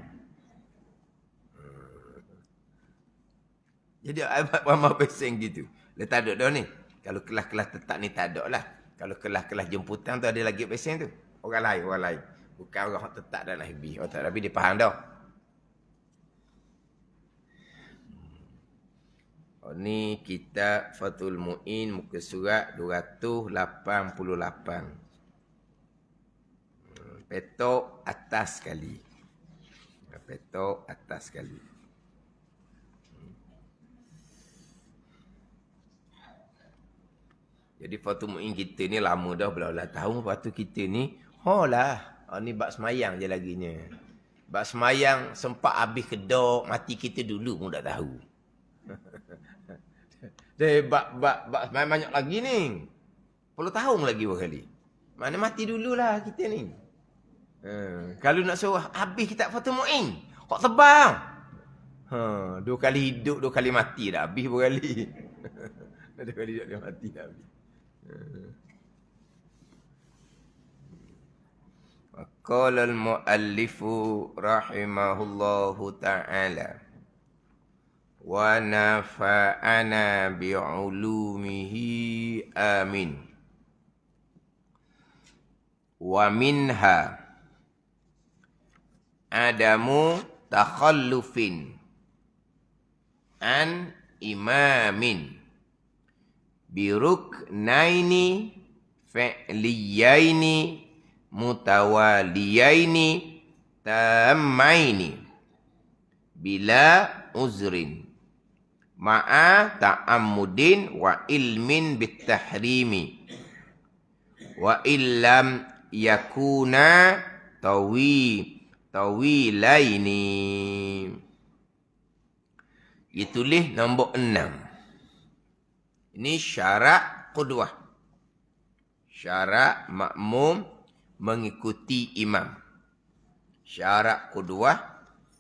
Jadi amat ramai pesing gitu. Dia tak ada dah ni. Kalau kelas-kelas tetap ni tak ada lah. Kalau kelas-kelas jemputan tu ada lagi pesen tu. Orang lain. Bukan orang tetap dalam habis. Orang tak habis dia faham dah. Ni kitab Fathul Mu'in muka surat 288. Petok atas sekali. Petok atas sekali. Jadi Fathul Mu'in kita ni lama dah belah-belah tahun. Lepas tu kita ni, ni bab semayang je laginya. Bab semayang sempat habis kedok, mati kita dulu pun tak tahu. Dia bab semayang banyak lagi ni. 10 tahun lagi berkali. Mana mati dululah kita ni. Kalau nak suruh habis kitab Fathul Mu'in, kok tebal. 2 kali hidup, 2 kali mati dah habis berkali. 2 kali hidup, 2 kali mati dah habis. Qala al-muallifu rahimahullahu ta'ala wa nafa'ana bi'ulumihi amin. Wa minha adamu takhallufin an imamin biruknaini fi'liyaini mutawaliyaini tammaini bila uzrin ma'a ta'ammudin wa ilmin bitahrimi wa illam yakuna tawilaini. Ditulis nombor 6. Ini syarat qudwah. Syarat makmum mengikuti imam. Syarat qudwah,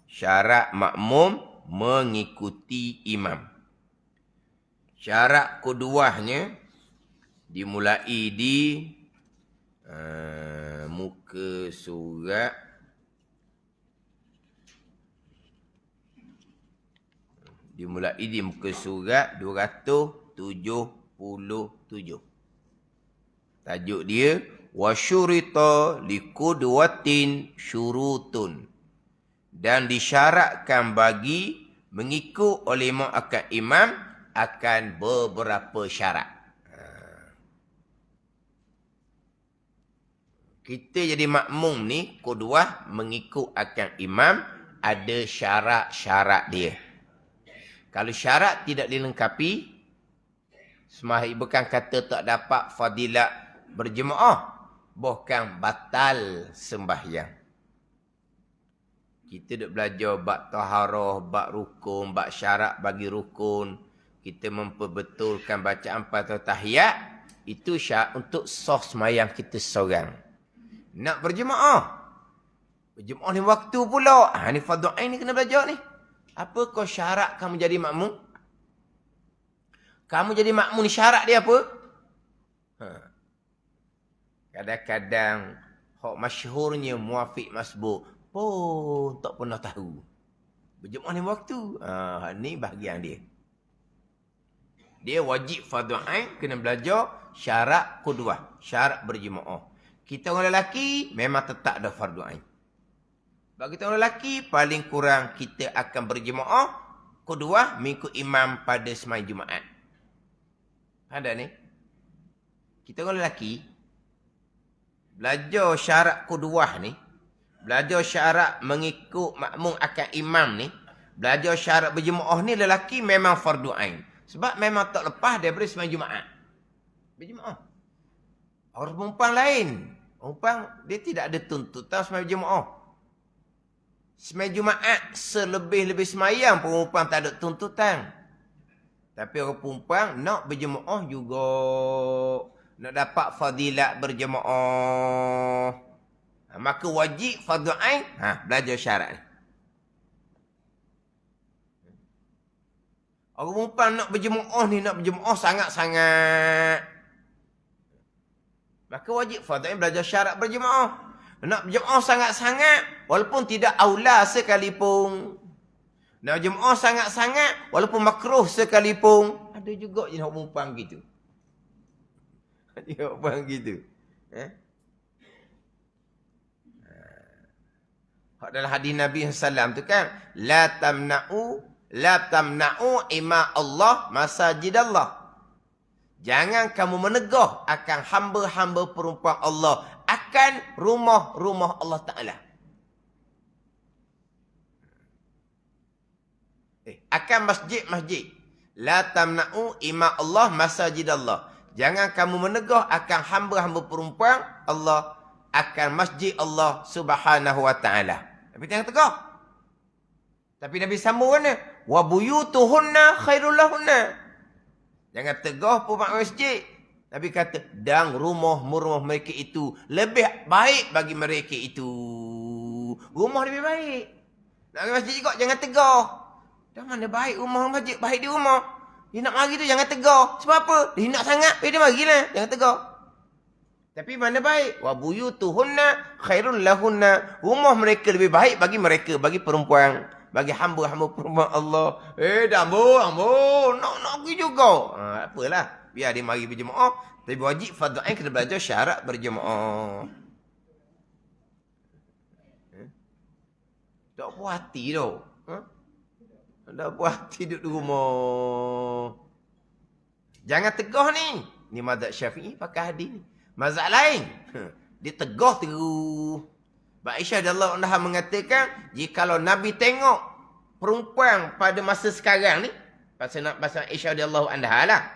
syarat makmum mengikuti imam. Syarat qudwahnya dimulai di muka surat dimulai di muka surat 277. Tajuk dia wasyurita liqudwatin syurutun, dan disyaratkan bagi mengikut oleh akan imam akan beberapa syarat. Kita jadi makmum ni qudwah mengikut akan imam, ada syarat-syarat dia. Kalau syarat tidak dilengkapi, bukan kata tak dapat fadilat berjemaah, bukan batal sembahyang. Kita duk belajar bab taharah, bab rukun, bab syarat bagi rukun. Kita memperbetulkan bacaan Fatihah tahiyat, itu syarat untuk sah sembahyang kita seorang. Nak berjemaah. Berjemaah ni waktu pula. Ni fardhu ain ni kena belajar ni. Apa kau syarat kamu jadi makmum? Kamu jadi makmum ni syarat dia apa? Kadang-kadang hak masyhurnya muafiq masbuk pun tak pernah tahu. Berjemaah ni waktu. Ni bahagian dia. Dia wajib fardhu ain kena belajar syarat qudwah, syarat berjemaah. Kita orang lelaki memang tetap dah fardhu ain. Bagi kita orang lelaki paling kurang kita akan berjemaah qudwah mengikut imam pada sembahyang Jumaat. Ada ni. Kita orang lelaki belajar syarat qudwah ni, belajar syarat mengikut makmum akan imam ni, belajar syarat berjemaah ni lelaki memang fardu ain. Sebab memang tak lepas daripada sembahyang Jumaat. Berjemaah. Orang perempuan lain. Perempuan dia tidak ada tuntutan sembahyang Jumaat. Sembahyang Jumaat selebih-lebih sembahyang perempuan tak ada tuntutan. Tapi orang perempuan nak berjemaah juga. Nak dapat fadilat berjemaah. Maka wajib fardhu ain belajar syarat ni. Orang perempuan nak berjemaah ni, nak berjemaah sangat-sangat. Maka wajib fardhu ain belajar syarat berjemaah. Nak berjemaah sangat-sangat walaupun tidak aula sekalipun. Nak berjemaah sangat-sangat walaupun makruh sekalipun. Ada juga je nak perempuan gitu. Tengok pun gitu. Dalam hadis Nabi SAW tu kan, la tamna'u ima Allah masajid Allah. Jangan kamu menegah akan hamba-hamba perempuan Allah akan rumah-rumah Allah Ta'ala. Akan masjid-masjid. La tamna'u ima Allah masajid Allah. Jangan kamu menegah akan hamba-hamba perempuan Allah akan masjid Allah Subhanahu wa Ta'ala. Tapi jangan tegah. Tapi Nabi sambung mana? Wa buyutuhunna khairul lahunna. Jangan tegah perempuan masjid. Nabi kata, dan rumah-rumah mereka itu lebih baik bagi mereka itu. Rumah lebih baik. Nak pergi masjid juga, jangan tegah. Dah mana baik rumah masjid, baik di rumah. Dia nak mari tu jangan tegah. Sebab apa? Dia nak sangat, dia marilah. Jangan tegah. Tapi mana baik? Wa buyutuhunna khairul lahunna. Rumah mereka lebih baik bagi mereka, bagi perempuan. Bagi hamba-hamba perempuan Allah. Dah ambo. Nak pergi juga. Apalah. Biar dia mari berjemaah. Tapi wajib fardu ain kena belajar syarat berjemaah. Tak puas hati tau. Tak puas hati duduk di rumah. Jangan tegah ni. Ni mazhab Syafi'i pakai hadis ni. Mazhab lain. Dia tegah terus. Aisyah radhiyallahu anha mengatakan, jikalau Nabi tengok perempuan pada masa sekarang ni, pasal Aisyah radhiyallahu anha lah.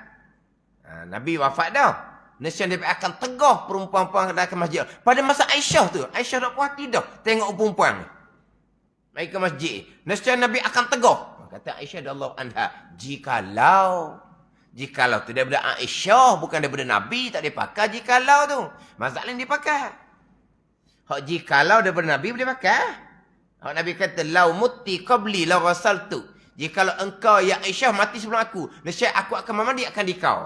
Nabi wafat dah. Nescaya Nabi akan tegah perempuan-perempuan datang ke masjid. Pada masa Aisyah tu, Aisyah tak puas hati dah tengok perempuan ni. Mari ke masjid. Nescaya Nabi akan tegah. Kata Aisyah radhiyallahu anha, jikalau tu daripada Aisyah, bukan daripada Nabi, tak dipakai jikalau tu. Mazhab lain dipakai. Hak jikalau daripada Nabi boleh pakai. Hak Nabi kata, lau mutti qabli la ghasaltu. Jikalau engkau ya Aisyah mati sebelum aku, nescaya aku akan mandi akan dikau.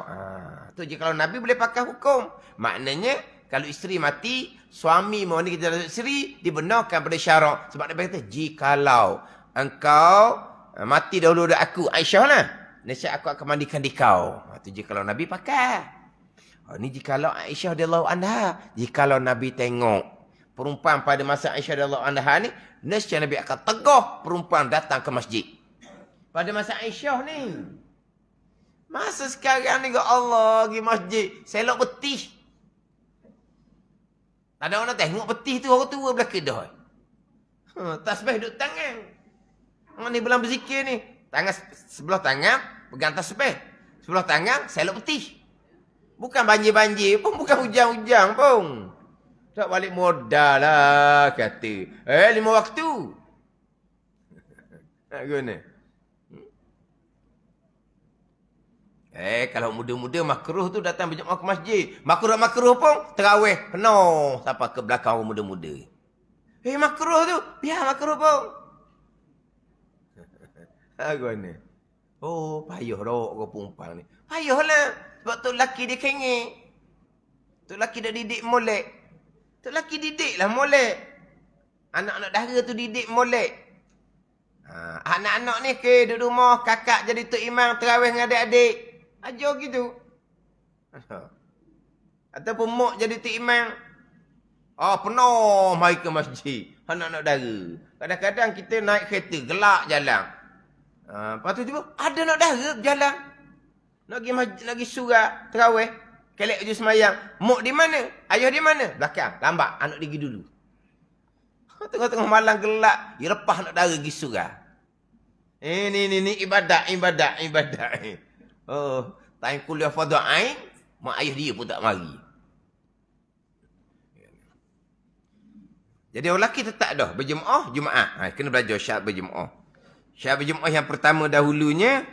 Tu jikalau Nabi boleh pakai hukum. Maknanya kalau isteri mati, suami mandi kepada isteri dibenarkan pada syarak. Sebab Nabi kata, jikalau engkau mati dahulu dari aku, Aisyah lah, nescaya aku akan mandikan dikau. Tu jikalau Nabi pakai. Ni jikalau Aisyah radhiyallahu anha, jikalau Nabi tengok perempuan pada masa Aisyah radhiyallahu anha ni, nescaya Nabi akan tegah perempuan datang ke masjid. Pada masa Aisyah ni. Masa sekarang ni, Allah pergi masjid, selok betih. Tak ada orang tengok betih tu, orang tua belah kedah. Tasbih duduk tangan. Orang ni belum berzikir ni. Tangan sebelah tangan, pegang tasbih. Sebelah tangan, selok betih. Bukan banjir-banjir pun, bukan hujan-hujan pun. Tak balik modal lah, kata. 5 waktu. Nak guna. Kalau muda-muda makruh tu datang berjemaah ke masjid. Makruh pun, terawih penuh. Sampai ke belakang orang muda-muda. Makruh tu, biar makruh pun. Nak guna. Payah dah orang perempuan ni. Payah lah. Sebab tu lelaki dia kengek. Tu lelaki dah didik molek. Tu lelaki didik lah molek. Anak-anak dara tu didik molek. Anak-anak ni ke duduk rumah, kakak jadi tok imam terawih dengan adik-adik. Ajar gitu. Ataupun mak jadi tok imam. Penuh mari ke masjid. Anak-anak dara. Kadang-kadang kita naik kereta, gelak jalan. Lepas tu tiba, ada anak dara berjalan. Nak pergi masjid, nak pergi surah, terawih. Kelek baju semayang. Mak di mana? Ayah di mana? Belakang. Lambat. Anak dia pergi dulu. Tengah-tengah malam gelap. Dia lepas anak dara pergi surah. Ni ibadat. Time kuliah fardu ain, mak ayah dia pun tak mari. Jadi orang lelaki tetap dah berjemaah Jumaat. Kena belajar syarat berjemaah. Syarat berjemaah yang pertama dahulunya,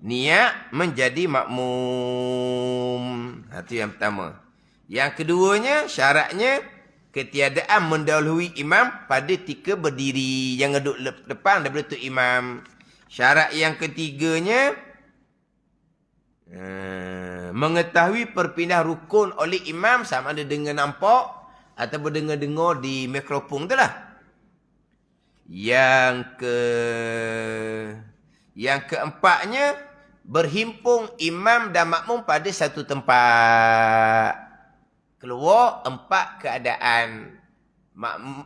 niat menjadi makmum. Itu yang pertama. Yang keduanya, syaratnya ketiadaan mendahului imam pada ketika berdiri. Jangan duduk depan daripada tu imam. Syarat yang ketiganya, mengetahui perpindah rukun oleh imam, sama ada dengan nampak ataupun dengar-dengar di mikrofon tu lah. Yang keempatnya, berhimpun imam dan makmum pada satu tempat. Keluar 4 keadaan.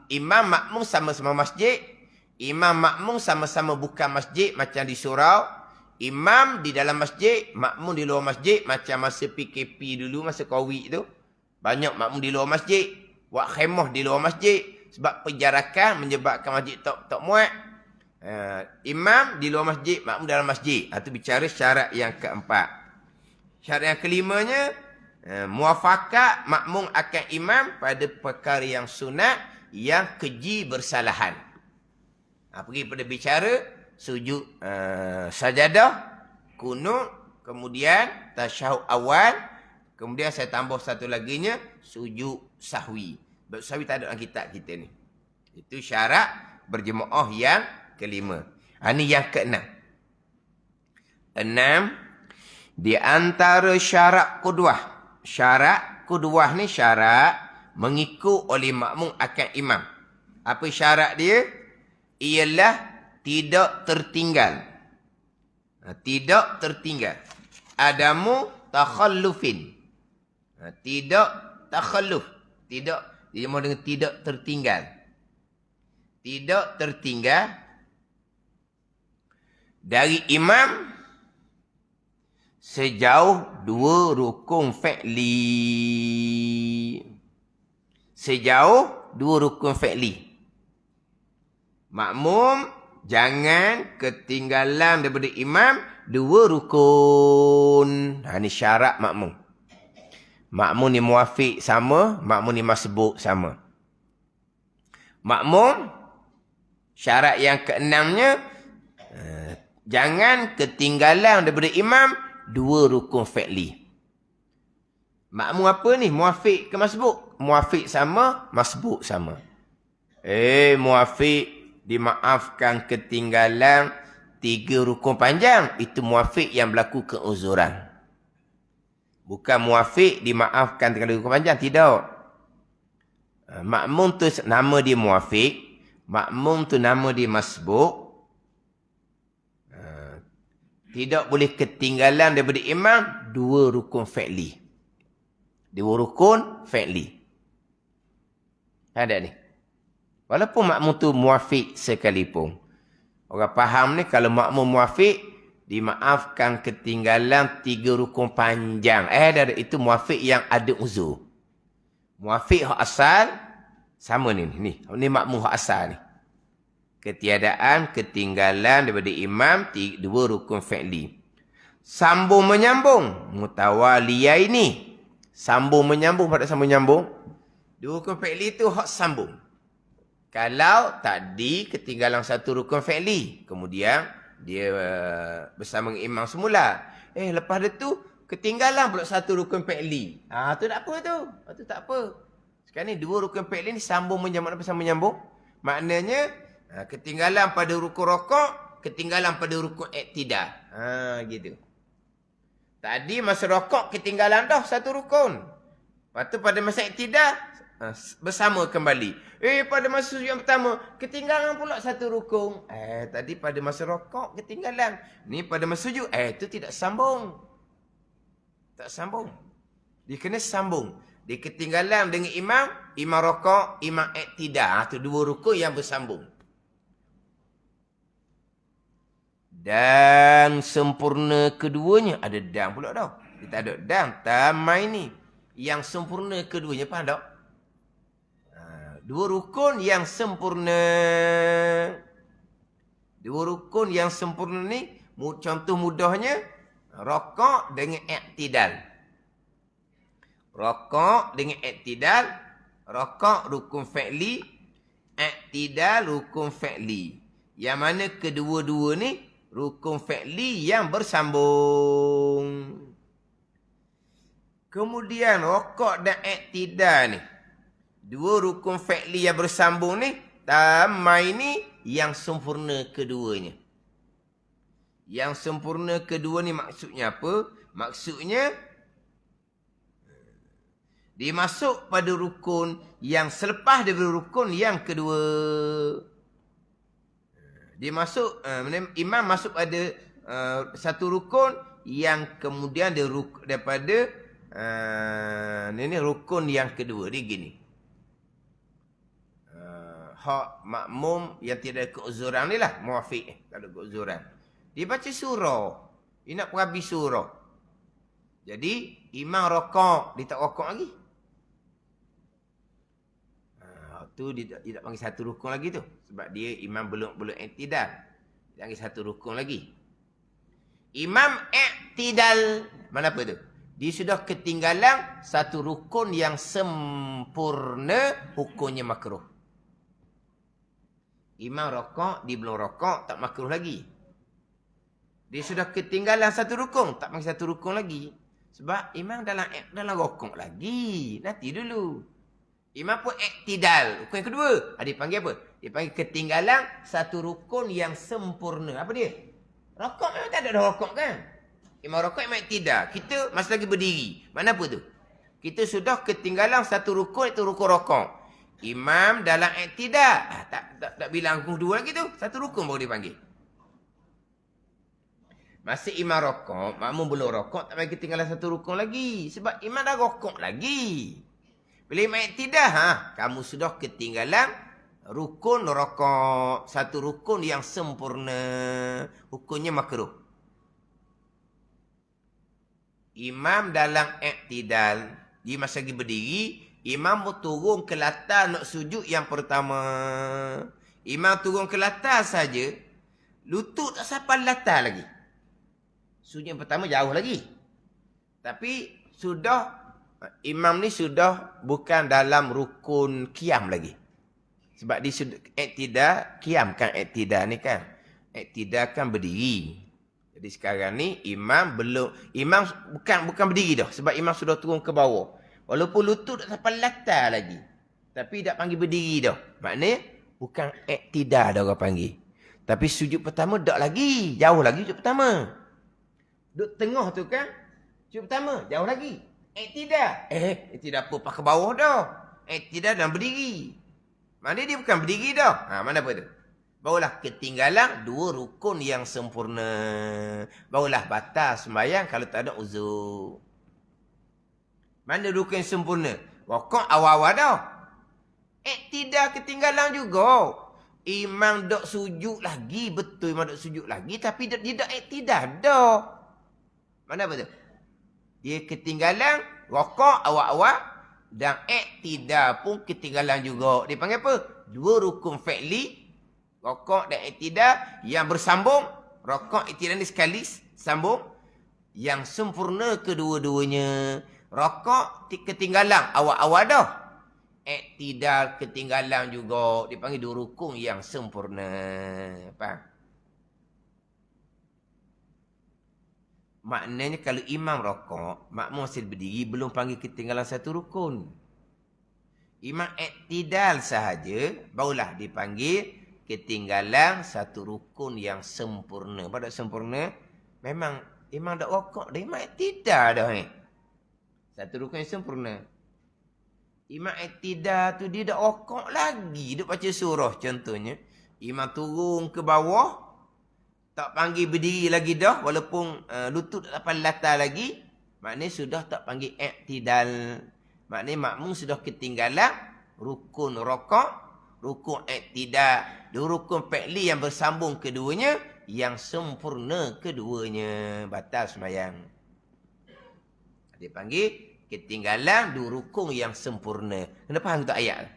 Imam makmum sama-sama masjid. Imam makmum sama-sama bukan masjid macam di surau. Imam di dalam masjid, makmum di luar masjid. Macam masa PKP dulu, masa Covid tu. Banyak makmum di luar masjid. Buat khemah di luar masjid. Sebab penjarakan menyebabkan masjid tak muat. Imam di luar masjid, makmum dalam masjid. Itu bicara syarat yang keempat. Syarat yang kelimanya, muafakat makmum akan imam pada perkara yang sunat yang keji bersalahan. Pergi pada bicara sujud sajadah, kunut, kemudian tasyahud awal, kemudian saya tambah satu laginya sujud sahwi. Sahwi tak ada dalam kitab kita ni. Itu syarat berjemaah yang kelima. Ini yang keenam. 6. Di antara syarat qudwah. Syarat qudwah ni syarat mengikut oleh makmum akan imam. Apa syarat dia? Ialah tidak tertinggal. Tidak tertinggal. Adamu takhallufin. Tidak takhalluf. Tidak, dia mahu dengan tidak tertinggal. Tidak tertinggal dari imam sejauh 2 rukun fi'li. Sejauh 2 rukun fi'li. Makmum jangan ketinggalan daripada imam 2 rukun. Ini syarat makmum. Makmum ni muafiq sama, makmum ni masbuk sama. Makmum, syarat yang keenamnya, jangan ketinggalan daripada imam 2 rukun fi'li. Makmum apa ni? Muafiq ke masbuk? Muafiq sama, masbuk sama. Muafiq dimaafkan ketinggalan 3 rukun panjang. Itu muafiq yang berlaku keuzuran. Bukan muafiq dimaafkan 3 rukun panjang. Tidak. Makmum tu nama dia muafiq. Makmum tu nama dia masbuk. Tidak boleh ketinggalan daripada imam 2 rukun fi'li. 2 rukun fi'li. Ada ni. Walaupun makmum tu muafiq sekalipun. Orang faham ni kalau makmum muafiq, dimaafkan ketinggalan 3 rukun panjang. Dari itu muafiq yang ada uzur. Muafiq hak asal, sama ni. Ni makmum hak asal ni. Ketiadaan, ketinggalan daripada imam 2 rukun fi'li. Sambung menyambung. Mutawaliyah ini. Sambung menyambung pada sambung menyambung. 2 rukun fi'li tu hak sambung. Kalau tadi ketinggalan 1 rukun fi'li, kemudian dia bersama imam semula. Lepas dia tu ketinggalan pula 1 rukun fi'li. Tu tak apa tu. Tu tak apa. Sekarang ni 2 rukun fi'li ni sambung menyambung apa sambung menyambung? Maknanya ketinggalan pada rukun rokok, ketinggalan pada rukun iktidal. Gitu. Tadi masa rokok ketinggalan dah 1 rukun. Lepas tu pada masa iktidal bersama kembali. Pada masa yang pertama ketinggalan pula 1 rukun. Tadi pada masa rokok ketinggalan. Ni pada masa sujud. Itu tidak sambung. Tak sambung. Dia kena sambung. Dia ketinggalan dengan imam, imam rokok, imam iktidal. Itu 2 rukun yang bersambung. Dan sempurna keduanya. Ada dan pula dah. Kita ada dan. Tamai ni. Yang sempurna keduanya. Faham tak? 2 rukun yang sempurna. 2 rukun yang sempurna ni, contoh mudahnya, rokok dengan iktidal. Rokok dengan iktidal. Rokok rukun fi'li. Iktidal rukun fi'li. Yang mana kedua-dua ni, rukun fi'li yang bersambung. Kemudian rokok dan iktidal ni, 2 rukun fi'li yang bersambung ni, tamai ni yang sempurna keduanya. Yang sempurna kedua ni maksudnya apa? Maksudnya, dia masuk pada rukun yang selepas daripada rukun yang kedua. Dia masuk, imam masuk pada satu rukun yang kemudian daripada ini rukun yang kedua. Dia gini. Hak makmum yang tidak ada keuzuran ni lah. Muafiq. Tak ada keuzuran. Dia baca surah. Dia nak perhabis surah. Jadi, imam rokok. Dia tak rokok lagi. Tu dia tak panggil satu rukun lagi tu. Sebab dia imam belum iktidal. Dia panggil satu rukun lagi. Imam iktidal. Mana apa tu? Dia sudah ketinggalan satu rukun yang sempurna. Hukumnya makruh. Imam rokok, dia belum rokok, tak makruh lagi. Dia sudah ketinggalan satu rukun, tak panggil satu rukun lagi. Sebab imam dalam rokok lagi. Nanti dulu. Imam pun iktidal. Rukun yang kedua. Dia panggil apa? Dia panggil ketinggalan satu rukun yang sempurna. Apa dia? Rokok memang tak ada rokok kan? Imam rokok, imam iktidal. Kita masih lagi berdiri. Mana apa tu? Kita sudah ketinggalan satu rukun, itu rukun rokok. Imam dalam iktidal. Tak bilang rukun dua lagi tu. Satu rukun baru dipanggil. Masih imam rokok, makmum belum rokok, tak bagi ketinggalan satu rukun lagi. Sebab imam dah rokok lagi. Bila imam iktidal, kamu sudah ketinggalan rukun rokok. Satu rukun yang sempurna. Hukumnya makruh. Imam dalam iktidal, dia masih lagi berdiri. Imam turun ke latar nak sujud yang pertama. Imam turun ke latar saja. Lutut tak sampai latar lagi. Sujud yang pertama jauh lagi. Tapi sudah, imam ni sudah bukan dalam rukun qiyam lagi. Sebab dia sudah iktidal, qiyam kan iktidal ni kan. Iktidal kan berdiri. Jadi sekarang ni imam bukan berdiri dah. Sebab imam sudah turun ke bawah. Walaupun lutut tak sampai latar lagi. Tapi tak panggil berdiri dah. Maknanya bukan iktidal dah orang panggil. Tapi sujud pertama tak lagi. Jauh lagi sujud pertama. Duduk tengah tu kan. Sujud pertama. Jauh lagi. Iktidal. Iktidal apa? Pakai bawah dah. Iktidal dan berdiri. Maknanya dia bukan berdiri dah. Mana apa tu? Barulah ketinggalan dua rukun yang sempurna. Barulah batal sembahyang kalau tak ada uzur. Mana rukun yang sempurna? Rokok awal-awal dah. Iktidal ketinggalan juga. Imam dok sujud lagi. Betul imam dok sujud lagi. Tapi dia dok iktidal dah. Mana apa tu? Dia ketinggalan rokok awal-awal. Dan iktidal pun ketinggalan juga. Dia panggil apa? Dua rukun fi'li. Rokok dan iktidal yang bersambung. Rokok iktidal ni sekali sambung. Yang sempurna kedua-duanya. Rokok ketinggalan awal-awal dah. Iktidal ketinggalan juga. Dipanggil dua rukun yang sempurna. Faham? Maknanya kalau imam rokok, makmum masih berdiri, belum panggil ketinggalan satu rukun. Imam iktidal sahaja, barulah dipanggil ketinggalan satu rukun yang sempurna. Pada sempurna, memang imam dah rokok dah, imam iktidal dah ni. Satu rukun yang sempurna. Imam iktidal tu dia dah rokok lagi. Dia baca surah contohnya. Imam turun ke bawah. Tak panggil berdiri lagi dah. Walaupun lutut tak dapat latar lagi. Maknanya sudah tak panggil iktidal. Maknanya makmum sudah ketinggalan rukun rokok. Rukun iktidal. Dua rukun fi'li yang bersambung keduanya. Yang sempurna keduanya. Batal sembahyang. Dia panggil ketinggalan dua rukun yang sempurna. Kena faham tu ayat.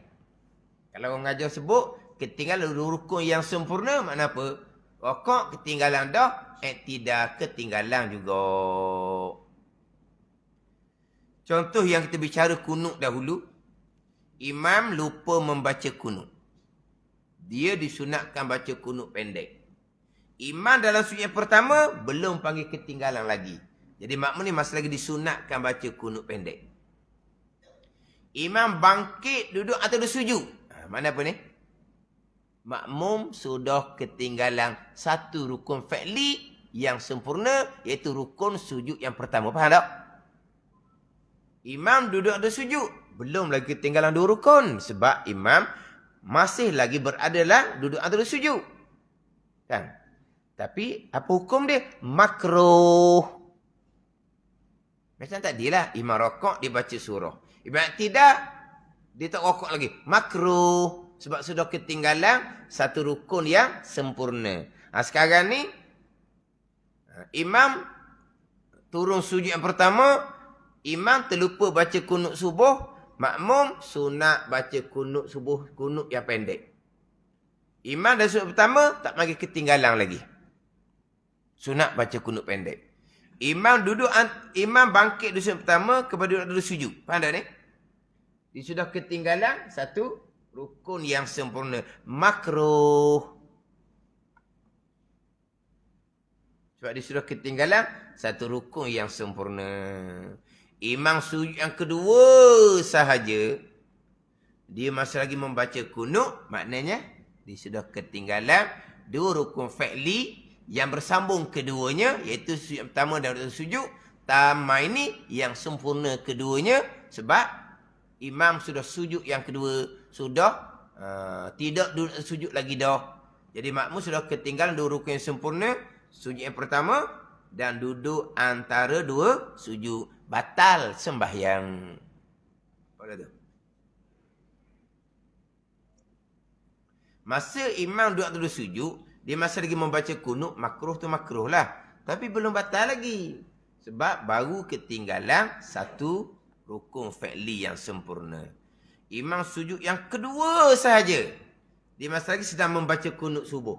Kalau orang ngajar sebut ketinggalan dua rukun yang sempurna, makna apa? Rokok ketinggalan dah, iktidal ketinggalan juga. Contoh yang kita bicara kunut dahulu. Imam lupa membaca kunut. Dia disunatkan baca kunut pendek. Imam dalam sujud yang pertama belum panggil ketinggalan lagi. Jadi makmum ni masih lagi disunatkan baca kunut pendek. Imam bangkit duduk atau dia sujud. Mana apa ni? Makmum sudah ketinggalan satu rukun fi'li yang sempurna, iaitu rukun sujud yang pertama. Faham tak? Imam duduk atau sujud. Belum lagi ketinggalan dua rukun. Sebab imam masih lagi berada lah duduk atau dia sujud. Kan? Tapi apa hukum dia? Makruh. Macam tadilah, imam rokok dia baca surah. Imam tidak, dia tak rokok lagi. Makruh. Sebab sudah ketinggalan satu rukun yang sempurna. Sekarang ni, imam turun sujud yang pertama, imam terlupa baca kunut subuh, makmum sunat baca kunut subuh, kunut yang pendek. Imam dah sujud pertama, tak bagi ketinggalan lagi. Sunat baca kunut pendek. Imam bangkit di sujud pertama kepada duduk sujud. Faham tak ni? Dia sudah ketinggalan satu rukun yang sempurna. Makruh. Sebab dia sudah ketinggalan satu rukun yang sempurna. Imam sujud yang kedua sahaja, dia masih lagi membaca kunut, maknanya dia sudah ketinggalan dua rukun fi'li yang bersambung keduanya, iaitu sujud yang pertama dan sujud. Tamai ini yang sempurna keduanya, sebab imam sudah sujud yang kedua, sudah tidak duduk sujud lagi dah. Jadi makmum sudah ketinggalan dua rukun yang sempurna, sujud yang pertama dan duduk antara dua sujud. Batal sembahyang. Apa tu? Masa imam duduk antara dua sujud, dia masih lagi membaca kunut, makruh tu makruh lah. Tapi belum batal lagi. Sebab baru ketinggalan satu rukun fi'li yang sempurna. Imam sujud yang kedua sahaja, dia masih lagi sedang membaca kunut subuh.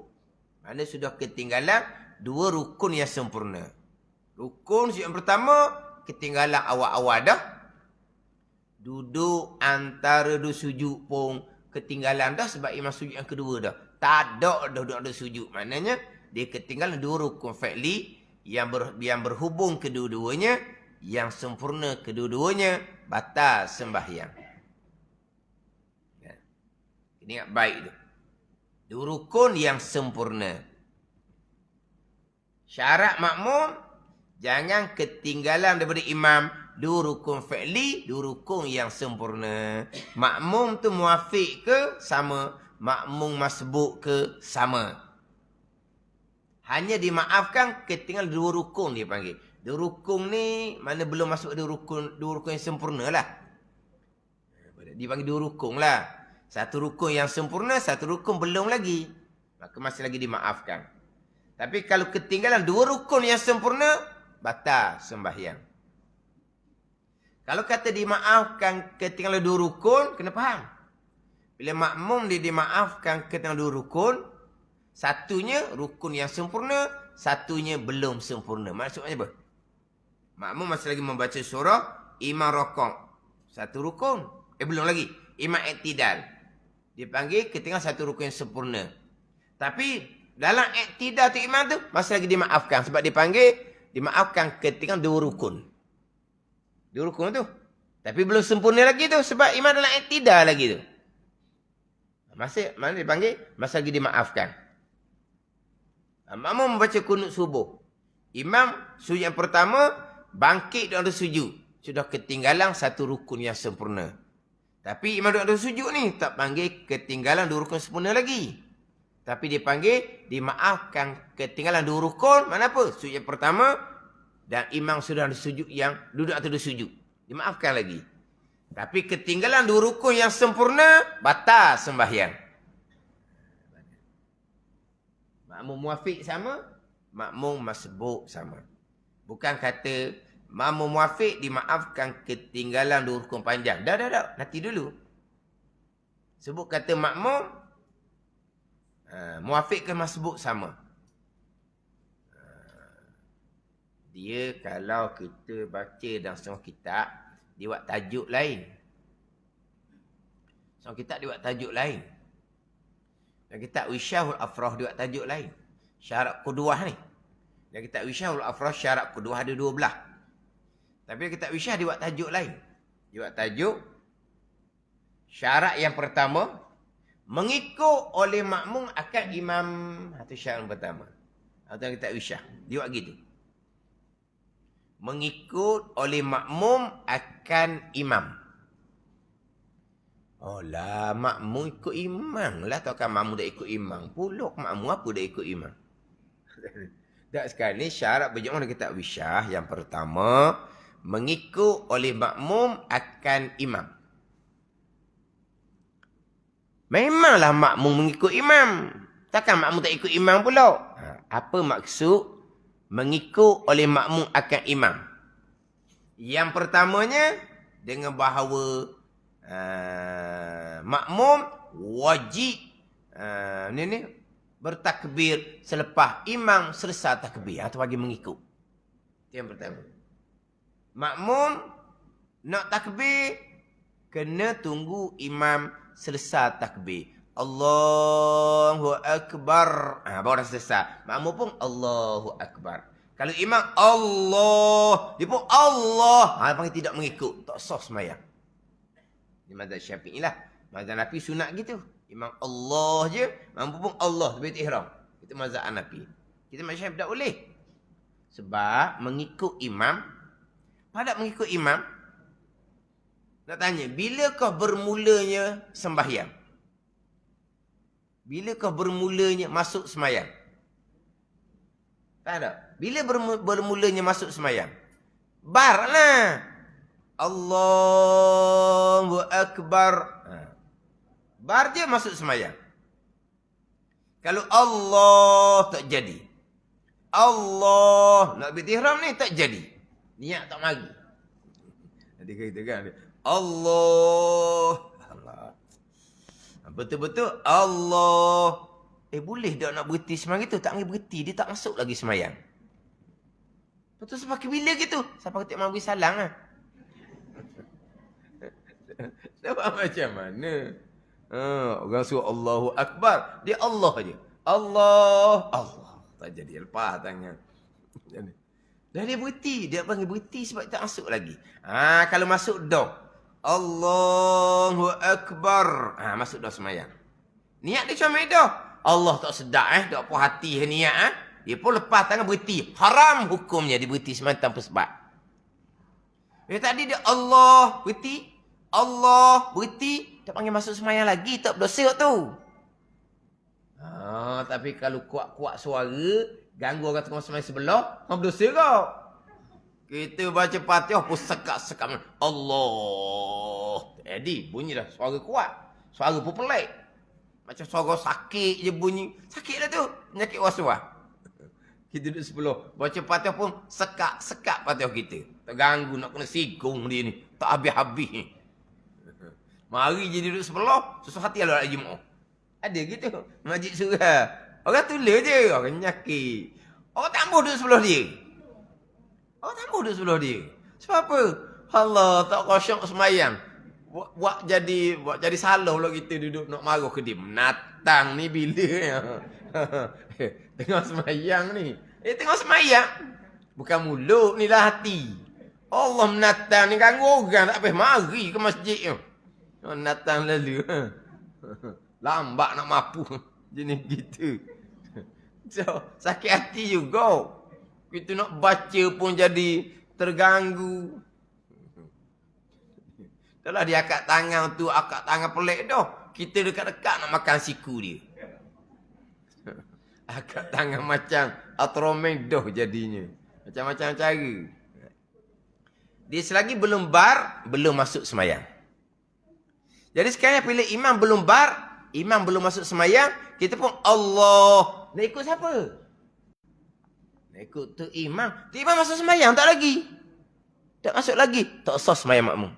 Mana sudah ketinggalan dua rukun yang sempurna. Rukun sujud yang pertama, ketinggalan awal-awal dah. Duduk antara dua sujud pun ketinggalan dah sebab imam sujud yang kedua dah. Tak ada dah duduk ada sujud. Maknanya dia ketinggalan dua rukun fi'li yang berhubung kedua-duanya, yang sempurna kedua-duanya, batal sembahyang. Ya. Ingat baik tu. Dua rukun yang sempurna. Syarat makmum, jangan ketinggalan daripada imam dua rukun fi'li, dua rukun yang sempurna. Makmum tu muafiq ke sama, makmum masbuk ke sama. Hanya dimaafkan ketinggalan dua rukun dia panggil. Dua rukun ni mana belum masuk dua rukun yang sempurna lah. Dia panggil dua rukun lah. Satu rukun yang sempurna, satu rukun belum lagi. Maka masih lagi dimaafkan. Tapi kalau ketinggalan dua rukun yang sempurna, batal sembahyang. Kalau kata dimaafkan ketinggalan dua rukun, kena faham. Bila makmum dia dimaafkan ketinggalan dua rukun, satunya rukun yang sempurna, satunya belum sempurna. Maksudnya apa? Makmum masih lagi membaca surah, imam rokok. Satu rukun. Belum lagi. Imam iktidal. Dia panggil ketinggalan satu rukun yang sempurna. Tapi dalam iktidal tu imam tu masih lagi dimaafkan. Sebab dia panggil dimaafkan ketinggalan dua rukun. Dua rukun tu. Tapi belum sempurna lagi tu. Sebab imam dalam iktidal lagi tu. Mana dia panggil? Masih lagi dimaafkan. Makmum membaca kunut subuh. Imam sujud yang pertama, bangkit dalam sujud. Sudah ketinggalan satu rukun yang sempurna. Tapi imam dalam sujud ni tak panggil ketinggalan dua rukun sempurna lagi. Tapi dia panggil dimaafkan ketinggalan dua rukun. Mana apa? Sujud yang pertama dan imam sudah ada sujud yang duduk atau sujud. Dimaafkan lagi. Tapi ketinggalan dua rukun yang sempurna, batal sembahyang. Makmum muafiq sama, makmum masbuk sama. Bukan kata makmum muafiq dimaafkan ketinggalan dua rukun panjang. Dah. Nanti dulu. Sebut kata makmum, muafiq ke masbuk sama. Dia kalau kita baca dalam setengah kitab, dia buat tajuk lain. Setengah kitab dia buat tajuk lain. Dan kitab Wisyahul Afrah dia buat tajuk lain. Syarat Qudwah ni. Dan kitab Wisyahul Afrah syarat Qudwah ada 12. Tapi kitab Wisyah dia buat tajuk lain. Dia buat tajuk syarat yang pertama, mengikut oleh makmum akan imam. Itu syarat yang pertama. Atau kitab Wisyah. Dia buat gitu. Mengikut oleh makmum akan imam. Oh lah, makmum ikut imam lah. Takkan makmum dah ikut imam. Pulak makmum apa dah ikut imam? Tak sekarang ni syarat berjemaah dengan tak wisyah. Yang pertama, mengikut oleh makmum akan imam. Memanglah makmum mengikut imam. Takkan makmum tak ikut imam pula. Apa maksud mengikut oleh makmum akan imam? Yang pertamanya, dengan bahawa makmum wajib bertakbir selepas imam selesai takbir atau bagi mengikut. Itu yang pertama. Makmum nak takbir kena tunggu imam selesai takbir. Allahu akbar. Baru dah selesai. Makmum pun Allahu akbar. Kalau imam Allah, dia pun Allah, panggil tidak mengikut, tak sah sembahyang. Ini mazhab Syafi'i lah. Mazhab Hanafi sunat gitu. Imam Allah je, mampu pun Allah sebab ihram. Itu mazhab Hanafi. Kita mazhab Syafi'i tak boleh. Sebab mengikut imam, pada mengikut imam, nak tanya, bilakah bermulanya sembahyang? Bilakah bermulanya masuk sembahyang? Tak ada. Bila bermulanya masuk sembahyang? Bar lah. Allahu akbar. Bar je masuk sembahyang. Kalau Allah tak jadi. Allah nak berihram ni tak jadi. Niat tak mari. Ada kata kan? Allah. Betul-betul Allah. Boleh tak nak berhenti sembahyang itu? Tak boleh berhenti. Dia tak masuk lagi sembahyang. Betul sampai bila gitu? Sampai ketika maghrib salam lah. Sebab macam mana? Orang suruh Allahu Akbar. Dia Allah je. Allah. Tak jadi. Lepas tangan. Dah dia berhenti. Dia panggil berhenti sebab tak masuk lagi. Kalau masuk dah. Allahu Akbar. Masuk dah sembahyang. Niat dia comel dah. Allah tak sedap tak puas hati niat dia pun lepas tangan berhenti. Haram hukumnya dia berhenti sembahyang tanpa sebab. Tadi dia Allah berhenti. Allah berhenti. Tak panggil masuk sembahyang lagi. Tak berdosa tu. Tapi kalau kuat-kuat suara, ganggu orang tengah sembahyang sebelah, berdosa kau. Kita baca Fatihah pun sekak-sekak. Allah. Jadi bunyi dah suara kuat. Suara pun pelik. Macam suara sakit je bunyi. Sakit dah tu. Penyakit was-was. Kita duduk sebelah. Baca Fatihah pun sekak-sekak Fatihah kita. Tak ganggu nak kena sigung dia ni. Tak habis-habis ni. Mari je duduk sebelah. Susah hati lah nak Jumaat. Ada gitu. Majid surah. Orang tulis je. Orang nyakit. Orang tambah duduk sebelah dia. Sebab apa? Allah tak kosong semayang. Buat jadi salah pula kita duduk nak marah ke dia. Menatang ni bila ya? Tengah semayang ni. Tengah semayang. Bukan mulut ni lah hati. Allah menatang ni ganggu orang tak payah mari ke masjid tu. Menatang lalu. Lambat nak mampu. Jenis gitu. So, sakit hati juga. Kita nak baca pun jadi terganggu. Kalau dia akak tangan tu, akak tangan pelik dah. Kita dekat-dekat nak makan siku dia. Akak tangan macam atromeng dah jadinya. Macam-macam cara. Dia selagi belum bar, belum masuk semayang. Jadi sekarang bila imam belum bar, imam belum masuk semayang, kita pun Allah. Nak ikut siapa? Nak ikut tu imam. Tu imam masuk semayang tak lagi. Tak masuk lagi. Tak sah semayang makmum.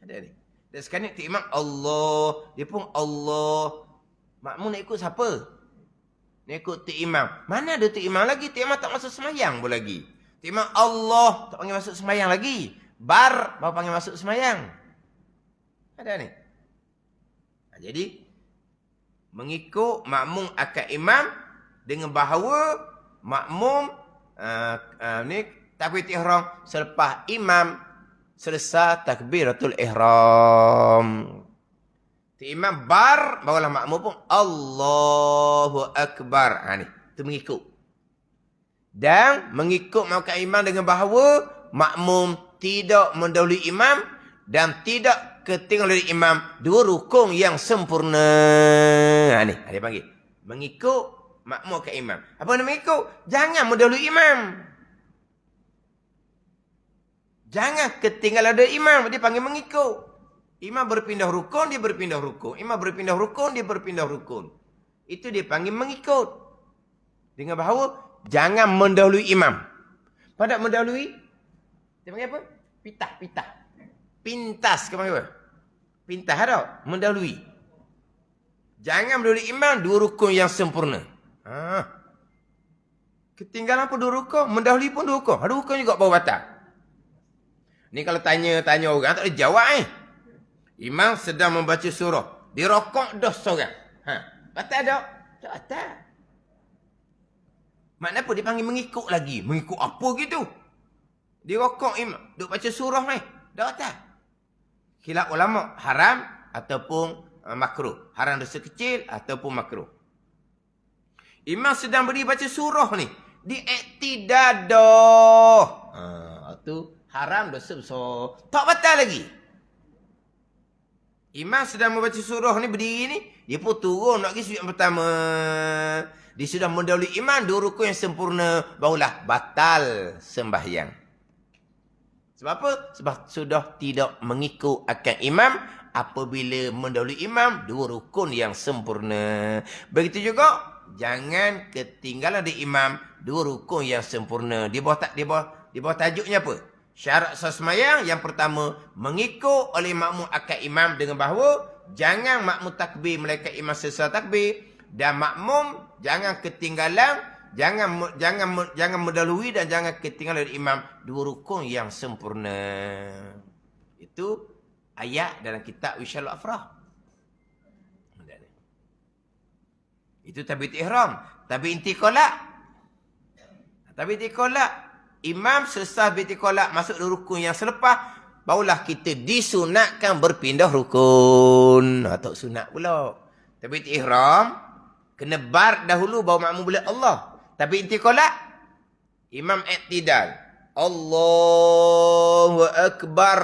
Ada ni. Dan sekarang tu imam Allah. Dia pun Allah. Makmum nak ikut siapa? Nak ikut tu imam. Mana ada tu imam lagi? Tu imam tak masuk semayang pun lagi. Tu imam Allah. Tak panggil masuk semayang lagi. Bar baru panggil masuk semayang. Ada ni. Jadi mengikut makmum akan imam dengan bahawa makmum ni takbir ihram selepas imam selesai takbiratul ihram. Imam bar barulah makmum pun Allahu Akbar. Ni tu mengikut. Dan mengikut makmum imam dengan bahawa makmum tidak mendahului imam dan tidak ketinggalan dari imam dua rukun yang sempurna. Ni dia panggil mengikut makmum ke imam. Apa nak mengikut? Jangan mendahului imam. Jangan ketinggalan dari imam. Dia panggil mengikut. Imam berpindah rukun, dia berpindah rukun. Imam berpindah rukun, dia berpindah rukun. Itu dia panggil mengikut. Dengan bahawa jangan mendahului imam. Pada mendahului, dia panggil apa? Pitah. Pintas ke panggil apa? Pintas tak? Mendahului. Jangan mendahului imam, dua rukun yang sempurna. Ketinggalan pun dua rukun, mendahului pun dua rukun. Ada rukun juga bawa batal. Ni kalau tanya orang tak boleh jawab Imam sedang membaca surah. Dia rokok dah seorang. Batal tak? Tak batal. Maknanya apa? Dia panggil mengikut lagi. Mengikut apa gitu? Dia rokok imam. Duk baca surah ni. Dah batal. Khilaf ulama. Haram ataupun makruh. Haram dosa kecil ataupun makruh. Imam sedang berdiri baca surah ni. Dia iktidadah. Itu haram dosa besar. Tak batal lagi. Imam sedang membaca surah ni berdiri ni. Dia pun turun nak pergi sujud yang pertama. Dia sudah mendahului imam. Dua rukun yang sempurna. Barulah batal sembahyang. Sebab apa? Sebab sudah tidak mengikut akan imam. Apabila mendahului imam. Dua rukun yang sempurna. Begitu juga. Jangan ketinggalan di imam. Dua rukun yang sempurna. Di bawah tajuknya apa? Syarat sah sembahyang yang pertama, mengikut oleh makmum akan imam dengan bahawa jangan makmum takbir melainkan imam selesai takbir, dan makmum jangan ketinggalan, jangan mendahului dan jangan ketinggalan dari imam dua rukun yang sempurna. Itu ayat dalam kitab Wishalul Afrah. Itu tabit ihram, tabit intiqalak. Tabit intiqalak, imam selesai bertikolak masuk ke rukun yang selepas, barulah kita disunatkan berpindah rukun. Tak sunat pula. Tapi ihram kena bar dahulu baru makmum boleh Allah. Tapi intiqalak imam iktidal. Allahu akbar.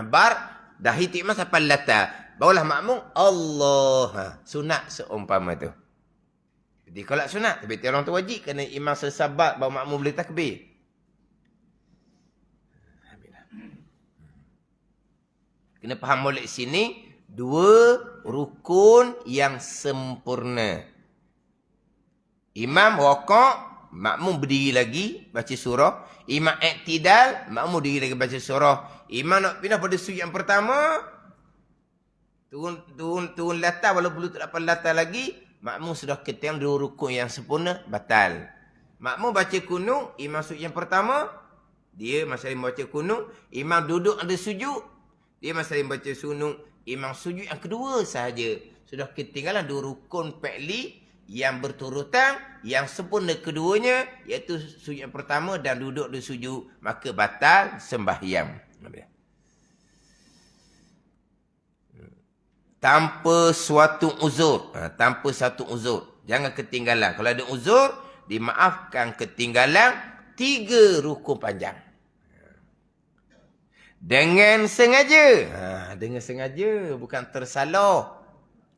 Bar dah imam sampai lata. Barulah makmum Allah. Sunat seumpama tu. Intiqalak sunat, tapi ihram tu wajib kerana imam selesai bar baru makmum boleh takbir. Kena faham molek sini, dua rukun yang sempurna. Imam rokok, makmum berdiri lagi baca surah. Imam iktidal, makmum berdiri lagi baca surah. Imam nak pindah pada sujud yang pertama, turun latar walaupun tak dapat latar lagi, makmum sudah ketinggalan dua rukun yang sempurna, batal. Makmum baca kunut, imam sujud yang pertama, dia masih membaca kunut, imam duduk ada sujud, dia masih baca sunuk, imam sujud yang kedua sahaja. Sudah ketinggalan dua rukun fi'li yang berturutan, yang sempurna keduanya, iaitu sujud yang pertama dan duduk di sujud, maka batal sembahyang. Tanpa suatu uzur. Tanpa satu uzur. Jangan ketinggalan. Kalau ada uzur, dimaafkan ketinggalan 3 rukun panjang. Dengan sengaja. Dengan sengaja. Bukan tersalah.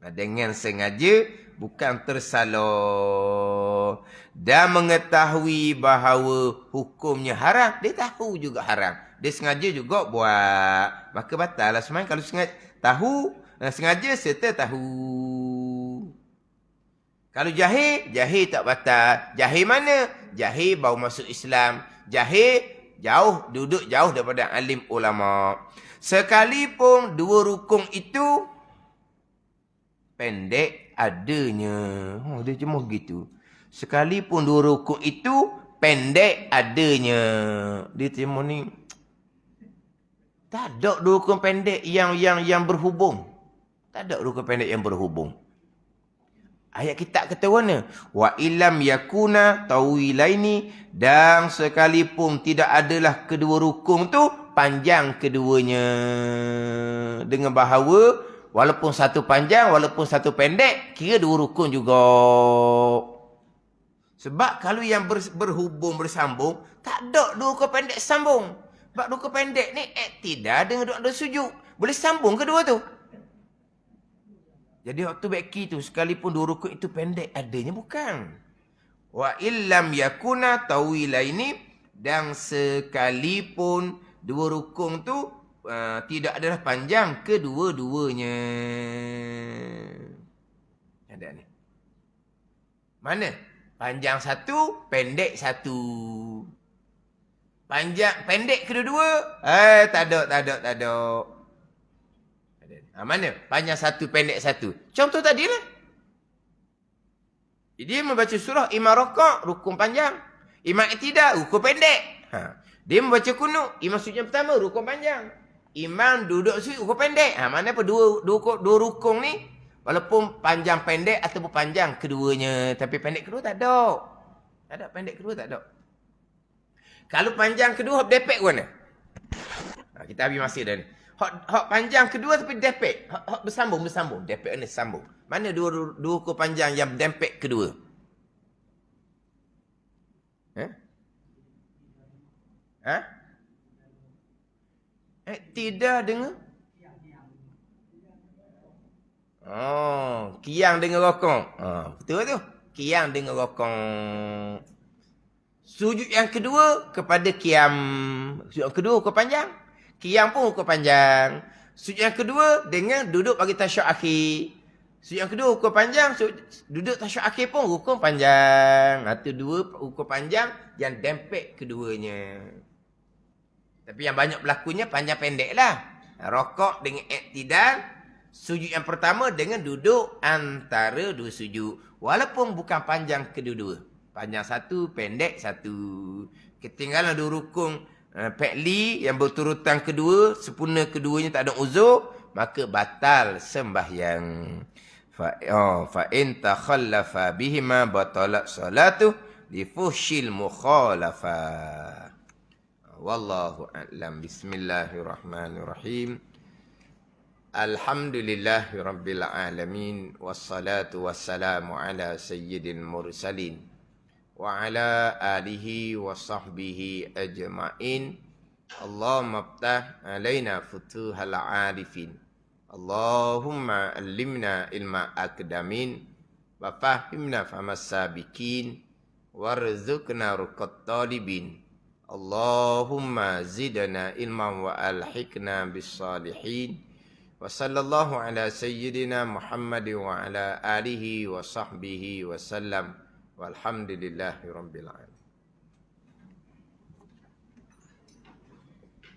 Dengan sengaja. Bukan tersalah. Dan mengetahui bahawa hukumnya haram. Dia tahu juga haram. Dia sengaja juga buat. Maka batal lah sembahyang. Kalau sengaja tahu. Sengaja serta tahu. Kalau jahil tak batal. Jahil mana? Jahil baru masuk Islam. Jahil jauh, duduk jauh daripada alim ulama. Sekalipun 2 rukun itu pendek adanya. Dia cuma gitu. Sekalipun 2 rukun itu pendek adanya. Dia cuma ni. Tak ada 2 rukun pendek yang berhubung. Tak ada rukun pendek yang berhubung. Ayat kitab kata mana? Wa illam yakuna tawilaini, dan sekalipun tidak adalah kedua rukun tu panjang keduanya. Dengan bahawa walaupun satu panjang, walaupun satu pendek, kira 2 rukun juga. Sebab kalau yang berhubung bersambung, tak ada 2 rukun pendek sambung. Sebab 2 rukun pendek ni iktidal dengan doa sujud. Boleh sambung kedua tu. Jadi waktu beki tu, sekalipun 2 rukun itu pendek adanya, bukan. Wa illam yakuna tawilaini, dan sekalipun dua rukun tu tidak adalah panjang kedua-duanya. Ada ni. Mana? Panjang satu, pendek satu. Panjang, pendek kedua-dua? Tak ada. Mana? Panjang satu, pendek satu. Contoh tadi lah. Dia membaca surah imam rokok, rukun panjang. Imam i'tidal, rukun pendek. Dia membaca kunut, imam sujud yang pertama, rukun panjang. Imam duduk sujud, rukun pendek. Mana apa dua rukun ni, walaupun panjang pendek ataupun panjang keduanya. Tapi pendek kedua tak ada. Tak ada, pendek kedua tak ada. Kalau panjang kedua, hak depek ke mana? Kita habis masa dah ni. Hak panjang kedua tapi depek. Hak bersambung. Depek ni sambung. Mana dua rukun panjang yang dempek kedua? Tidak dengar? Kiang dengan rokong. Betul tu. Kiang dengan rokong. Sujud yang kedua kepada kiam. Sujud yang kedua rukun panjang. Kiam pun rukun panjang. Sujud yang kedua dengan duduk bagi tasyahud akhir. Sujud yang kedua rukun panjang, duduk tasyahud akhir pun rukun panjang. Itu dua rukun panjang yang dempek keduanya. Tapi yang banyak berlakunya panjang pendek lah. Rokok dengan i'tidal. Sujud yang pertama dengan duduk antara dua sujud. Walaupun bukan panjang kedua-dua. Panjang satu, pendek satu. Ketinggalan dua rukun fi'li yang berturutan kedua, sempurna keduanya tak ada uzur, maka batal sembahyang. Fa in takhallafa bihima batalat salatuh li fuhsyil mukhalafah. Wallahu a'lam. Bismillahirrahmanirrahim. Alhamdulillahirabbil alamin, wassalatu wassalamu ala sayyidil mursalin wa ala alihi wa sahbihi ajma'in. Allahumma ftah alaina futuhal arifin. Allahumma allimna ilma akdamin wa fahimna famas sabikin warzuqna ruqat talibin. Allahumma zidna ilman wa alhiqna bis salihin. Wa sallallahu ala sayyidina Muhammad wa ala alihi wa sahbihi wa sallam. Walhamdulillahi rabbil alamin.